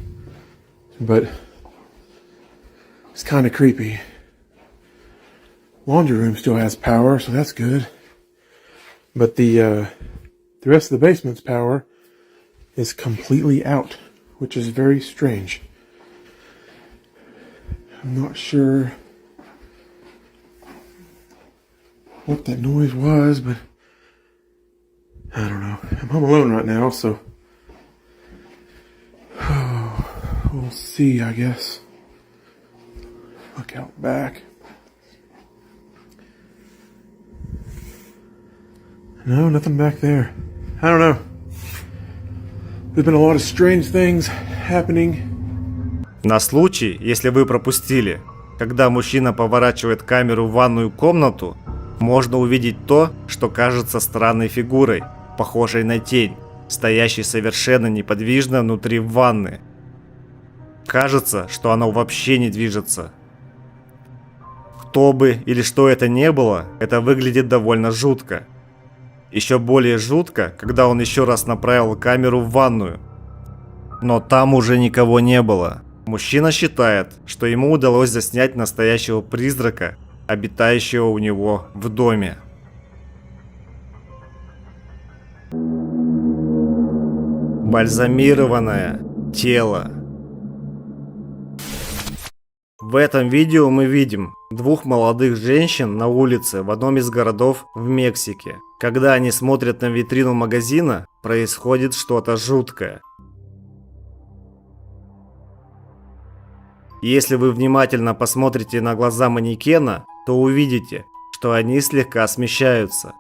but it's kind of creepy. Laundry room still has power, so that's good. But the rest of the basement's power is completely out, which is very strange. I'm not sure what that noise was, but I don't know. I'm home alone right now, so we'll see, I guess. Look out back. No, nothing back there. I don't know. There's been a lot of strange things happening. На случай, если вы пропустили, когда мужчина поворачивает камеру в ванную комнату, можно увидеть то, что кажется странной фигурой, похожей на тень, стоящей совершенно неподвижно внутри ванны. Кажется, что она вообще не движется. Кто бы или что это не было, это выглядит довольно жутко. Еще более жутко, когда он еще раз направил камеру в ванную. Но там уже никого не было. Мужчина считает, что ему удалось заснять настоящего призрака, обитающего у него в доме. Бальзамированное тело. В этом видео мы видим двух молодых женщин на улице в одном из городов в Мексике. Когда они смотрят на витрину магазина, происходит что-то жуткое. Если вы внимательно посмотрите на глаза манекена, то увидите, что они слегка смещаются.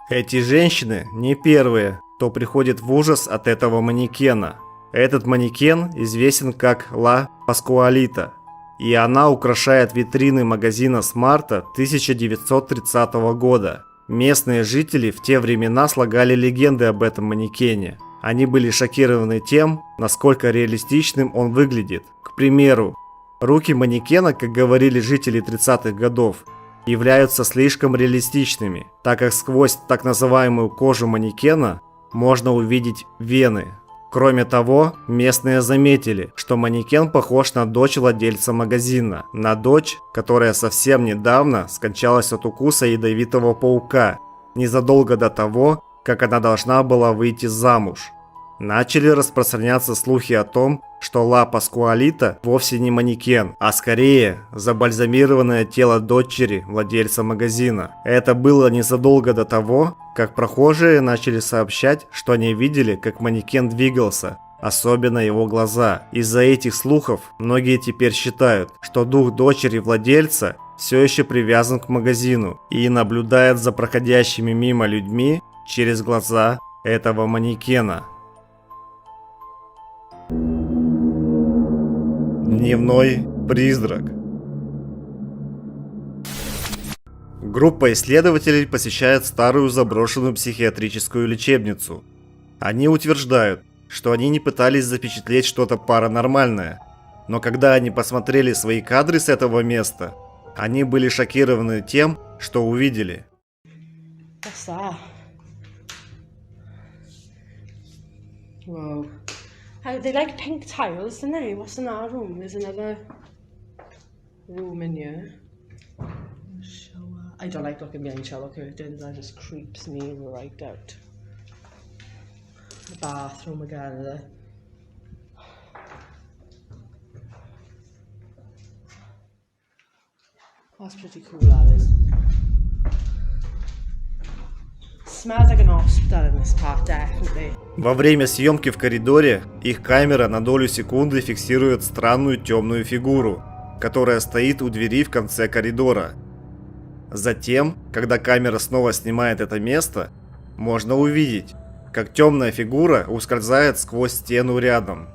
Эти женщины не первые, кто приходит в ужас от этого манекена. Этот манекен известен как Ла Паскуалита, и она украшает витрины магазина с марта 1930 года. Местные жители в те времена слагали легенды об этом манекене. Они были шокированы тем, насколько реалистичным он выглядит. К примеру, руки манекена, как говорили жители 30-х годов, являются слишком реалистичными, так как сквозь так называемую кожу манекена можно увидеть вены. Кроме того, местные заметили, что манекен похож на дочь владельца магазина. На дочь, которая совсем недавно скончалась от укуса ядовитого паука, незадолго до того, как она должна была выйти замуж. Начали распространяться слухи о том, что Ла Паскуалита вовсе не манекен, а скорее забальзамированное тело дочери владельца магазина. Это было незадолго до того, как прохожие начали сообщать, что они видели, как манекен двигался, особенно его глаза. Из-за этих слухов многие теперь считают, что дух дочери владельца все еще привязан к магазину и наблюдает за проходящими мимо людьми через глаза этого манекена. Дневной призрак. Группа исследователей посещает старую заброшенную психиатрическую лечебницу. Они утверждают, что они не пытались запечатлеть что-то паранормальное, но когда они посмотрели свои кадры с этого места, они были шокированы тем, что увидели. What's that? Whoa. They like pink tiles, don't they? What's in that room? There's another room in here. Shower. I don't like looking behind shower curtains, that just creeps me right out. The bathroom again there. That's pretty cool, that is. Smells like an hospital in this part, definitely. Во время съемки в коридоре их камера на долю секунды фиксирует странную темную фигуру, которая стоит у двери в конце коридора. Затем, когда камера снова снимает это место, можно увидеть, как темная фигура ускользает сквозь стену рядом.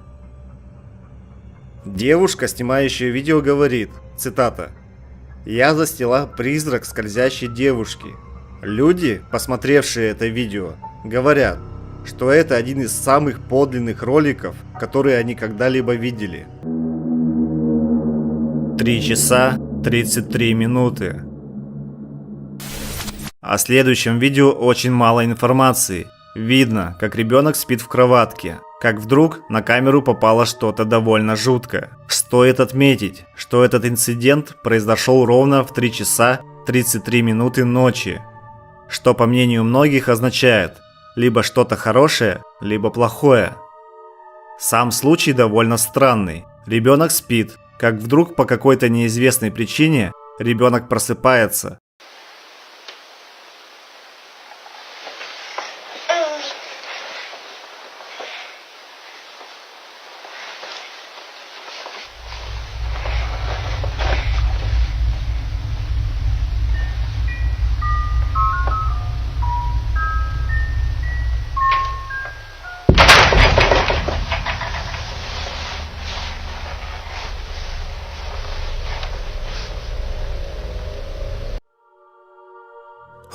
Девушка, снимающая видео, говорит, цитата: «Я застила призрак скользящей девушки. Люди, посмотревшие это видео, говорят, что это один из самых подлинных роликов, которые они когда-либо видели». 3 часа 33 минуты. О следующем видео очень мало информации. Видно, как ребенок спит в кроватке, как вдруг на камеру попало что-то довольно жуткое. Стоит отметить, что этот инцидент произошел ровно в 3 часа 33 минуты ночи, что, по мнению многих, означает либо что-то хорошее, либо плохое. Сам случай довольно странный. Ребенок спит, как вдруг по какой-то неизвестной причине ребенок просыпается.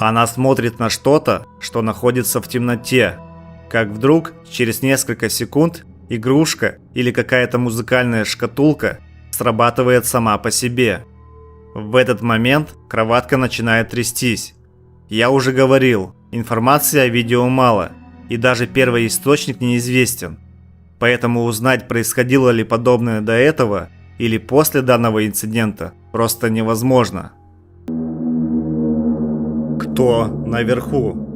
Она смотрит на что-то, что находится в темноте. Как вдруг, через несколько секунд, игрушка или какая-то музыкальная шкатулка срабатывает сама по себе. В этот момент кроватка начинает трястись. Я уже говорил, информации о видео мало, и даже первый источник неизвестен. Поэтому узнать, происходило ли подобное до этого или после данного инцидента, просто невозможно. Кто наверху?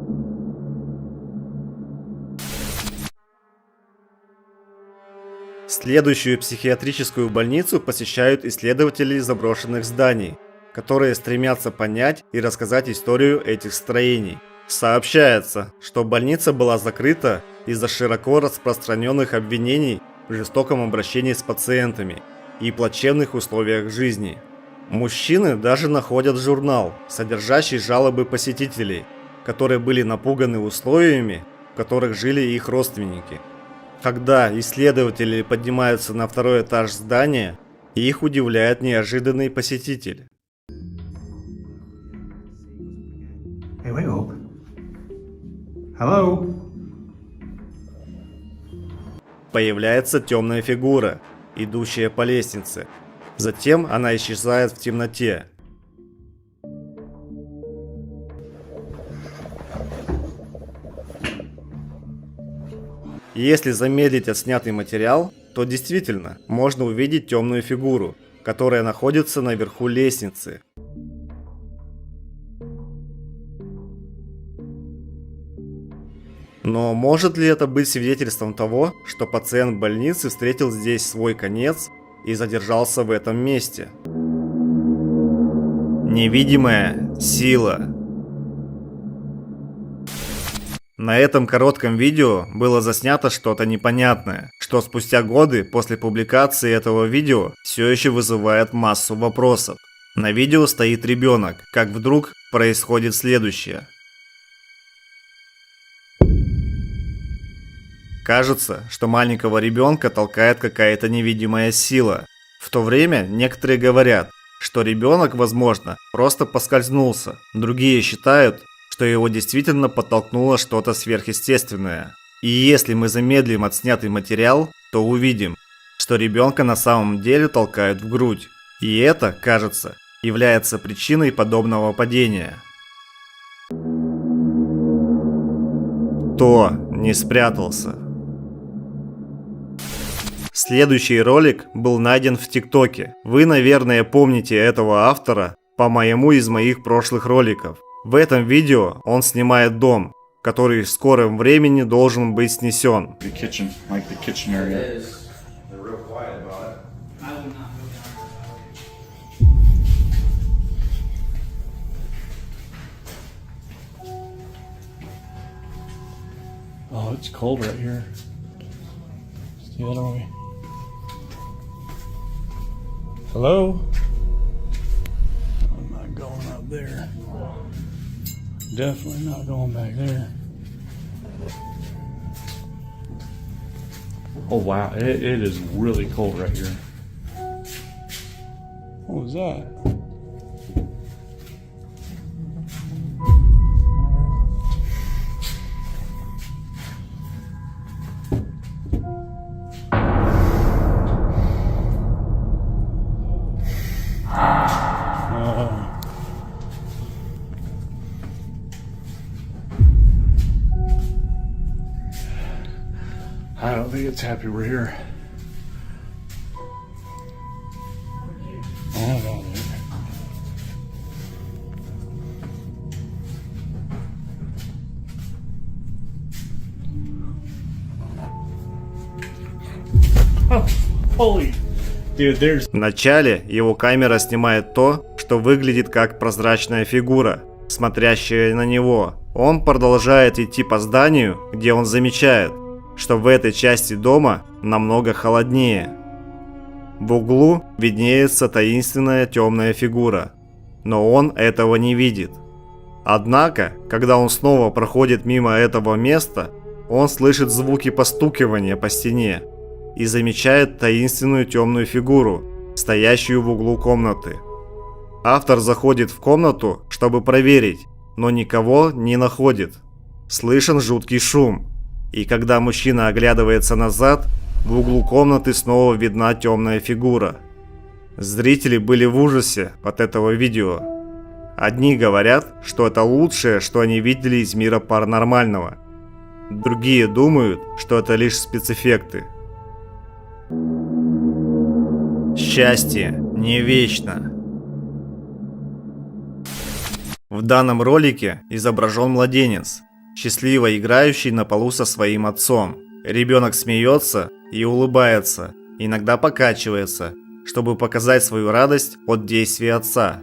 Следующую психиатрическую больницу посещают исследователи заброшенных зданий, которые стремятся понять и рассказать историю этих строений. Сообщается, что больница была закрыта из-за широко распространенных обвинений в жестоком обращении с пациентами и плачевных условиях жизни. Мужчины даже находят журнал, содержащий жалобы посетителей, которые были напуганы условиями, в которых жили их родственники. Когда исследователи поднимаются на второй этаж здания, их удивляет неожиданный посетитель. Hey, wake up. Hello? Появляется темная фигура, идущая по лестнице. Затем она исчезает в темноте. Если замедлить отснятый материал, то действительно можно увидеть темную фигуру, которая находится наверху лестницы. Но может ли это быть свидетельством того, что пациент больницы встретил здесь свой конец и задержался в этом месте? Невидимая сила. На этом коротком видео было заснято что-то непонятное, что спустя годы после публикации этого видео все еще вызывает массу вопросов. На видео стоит ребенок, как вдруг происходит следующее. Кажется, что маленького ребенка толкает какая-то невидимая сила. В то время некоторые говорят, что ребенок, возможно, просто поскользнулся. Другие считают, что его действительно подтолкнуло что-то сверхъестественное. И если мы замедлим отснятый материал, то увидим, что ребенка на самом деле толкают в грудь. И это, кажется, является причиной подобного падения. Кто не спрятался? Следующий ролик был найден в ТикТоке. Вы, наверное, помните этого автора по моему из моих прошлых роликов. В этом видео он снимает дом, который в скором времени должен быть снесен. it's cold right here. Let's do that, are we? Hello? I'm not going up there. Definitely not going back there. Oh wow, it is really cold right here. What was that? I don't think it's happy we're here. Oh, no, dude. Oh, holy. Dude, there's... Вначале его камера снимает то, что выглядит как прозрачная фигура, смотрящая на него. Он продолжает идти по зданию, где он замечает, что в этой части дома намного холоднее. В углу виднеется таинственная темная фигура, но он этого не видит. Однако, когда он снова проходит мимо этого места, он слышит звуки постукивания по стене и замечает таинственную темную фигуру, стоящую в углу комнаты. Автор заходит в комнату, чтобы проверить, но никого не находит. Слышен жуткий шум. И когда мужчина оглядывается назад, в углу комнаты снова видна темная фигура. Зрители были в ужасе от этого видео. Одни говорят, что это лучшее, что они видели из мира паранормального. Другие думают, что это лишь спецэффекты. Счастье не вечно. В данном ролике изображен младенец, счастливо играющий на полу со своим отцом. Ребенок смеется и улыбается, иногда покачивается, чтобы показать свою радость от действий отца.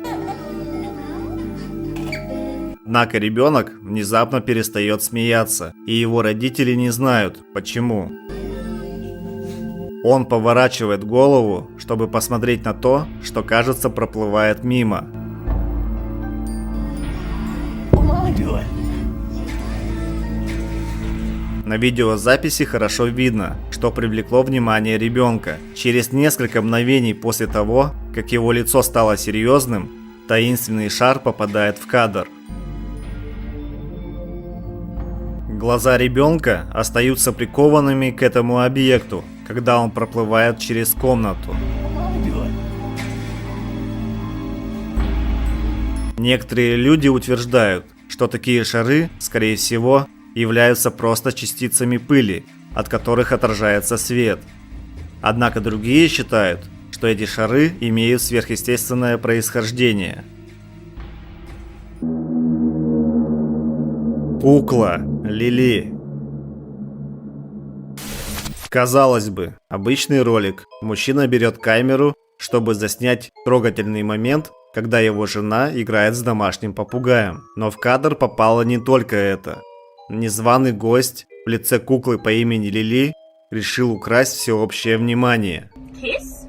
Однако ребенок внезапно перестает смеяться, и его родители не знают, почему. Он поворачивает голову, чтобы посмотреть на то, что, кажется, проплывает мимо. На видеозаписи хорошо видно, что привлекло внимание ребенка. Через несколько мгновений после того, как его лицо стало серьезным, таинственный шар попадает в кадр. Глаза ребенка остаются прикованными к этому объекту, когда он проплывает через комнату. Некоторые люди утверждают, что такие шары, скорее всего, являются просто частицами пыли, от которых отражается свет. Однако другие считают, что эти шары имеют сверхъестественное происхождение. Кукла Лили. Казалось бы, обычный ролик. Мужчина берет камеру, чтобы заснять трогательный момент, когда его жена играет с домашним попугаем. Но в кадр попало не только это. Незваный гость в лице куклы по имени Лили решил украсть всеобщее внимание. Kiss?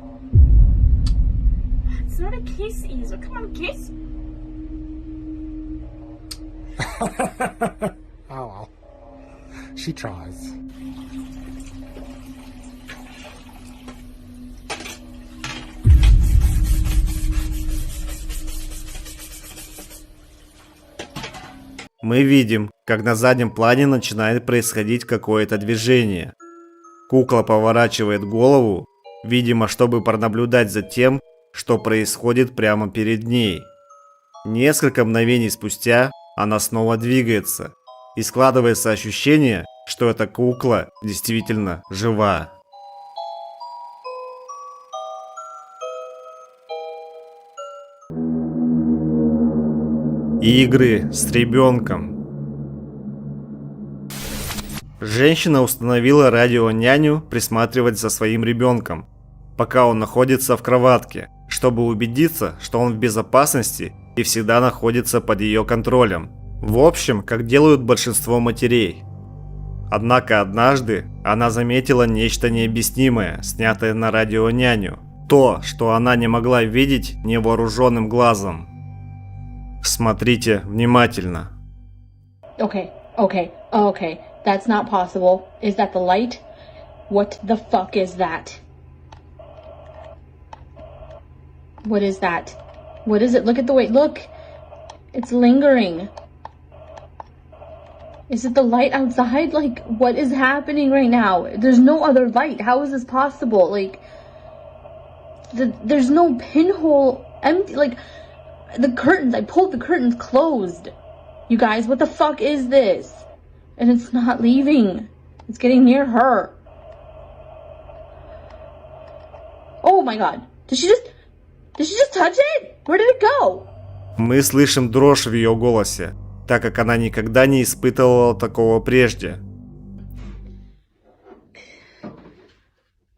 It's not a kiss, Isa. Come on, kiss. Oh well. She tries. Мы видим, как на заднем плане начинает происходить какое-то движение. Кукла поворачивает голову, видимо, чтобы пронаблюдать за тем, что происходит прямо перед ней. Несколько мгновений спустя она снова двигается, и складывается ощущение, что эта кукла действительно жива. Игры с ребенком. Женщина установила радионяню присматривать за своим ребенком, пока он находится в кроватке, чтобы убедиться, что он в безопасности и всегда находится под ее контролем. В общем, как делают большинство матерей. Однако однажды она заметила нечто необъяснимое, снятое на радионяню. То, что она не могла видеть невооруженным глазом. Смотрите внимательно. Okay. That's not possible. Is that the light? What the fuck is that? What is that? What is it? Look at the way. Look! It's lingering. Is it the light outside? Like, what is happening right now? There's no other light. How is this possible? Like, there's no pinhole empty. Like, the curtains, I pulled the curtains closed. You guys, what the fuck is this? And it's not leaving. It's getting near her. Oh my god. Did she just touch it? Where did it go? Мы слышим дрожь в ее голосе, так как она никогда не испытывала такого прежде.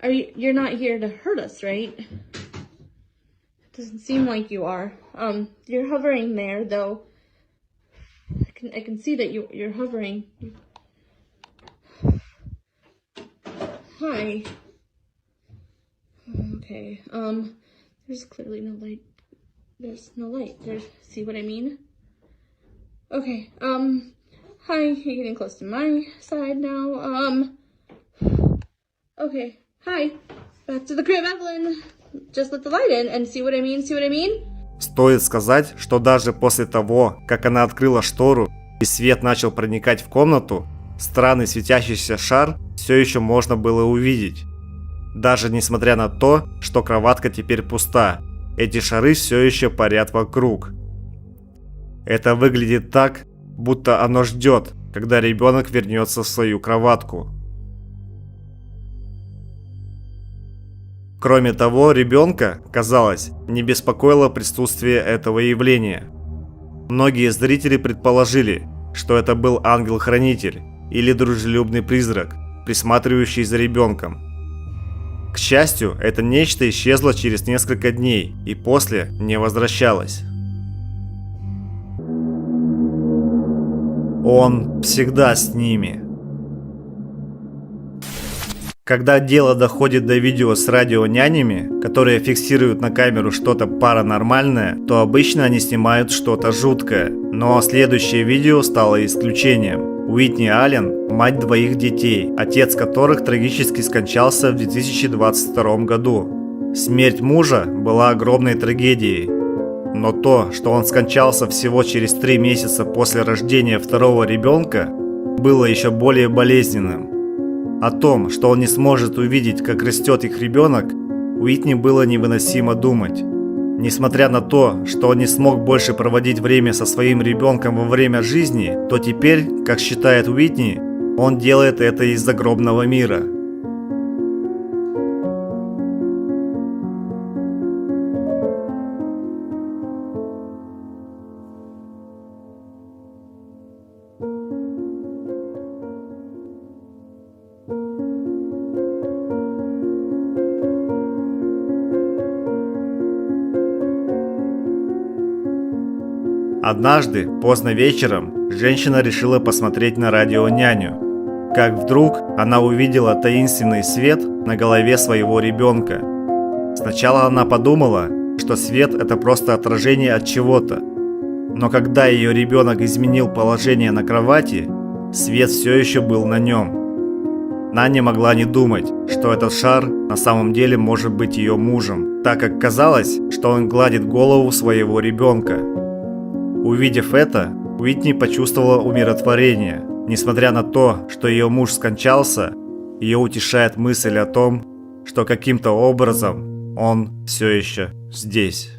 You're not here to hurt us, right? Doesn't seem like you are. You're hovering there, though. I can see that you're hovering. Hi. Okay. There's clearly no light. There's no light. See what I mean? Okay. Hi. You're getting close to my side now. Okay. Hi. Back to the crib, Evelyn. Just let the light in and see what I mean? See what I mean? Стоит сказать, что даже после того, как она открыла штору и свет начал проникать в комнату, странный светящийся шар все еще можно было увидеть. Даже несмотря на то, что кроватка теперь пуста, эти шары все еще парят вокруг. Это выглядит так, будто оно ждет, когда ребенок вернется в свою кроватку. Кроме того, ребенка, казалось, не беспокоило присутствие этого явления. Многие зрители предположили, что это был ангел-хранитель или дружелюбный призрак, присматривающий за ребенком. К счастью, это нечто исчезло через несколько дней и после не возвращалось. Он всегда с ними. Когда дело доходит до видео с радионянями, которые фиксируют на камеру что-то паранормальное, то обычно они снимают что-то жуткое. Но следующее видео стало исключением. Уитни Аллен – мать двоих детей, отец которых трагически скончался в 2022 году. Смерть мужа была огромной трагедией. Но то, что он скончался всего через 3 месяца после рождения второго ребенка, было еще более болезненным. О том, что он не сможет увидеть, как растет их ребенок, Уитни было невыносимо думать. Несмотря на то, что он не смог больше проводить время со своим ребенком во время жизни, то теперь, как считает Уитни, он делает это из загробного мира. Однажды, поздно вечером, женщина решила посмотреть на радионяню. Как вдруг она увидела таинственный свет на голове своего ребенка. Сначала она подумала, что свет – это просто отражение от чего-то. Но когда ее ребенок изменил положение на кровати, свет все еще был на нем. Она не могла не думать, что этот шар на самом деле может быть ее мужем, так как казалось, что он гладит голову своего ребенка. Увидев это, Уитни почувствовала умиротворение. Несмотря на то, что ее муж скончался, ее утешает мысль о том, что каким-то образом он все еще здесь.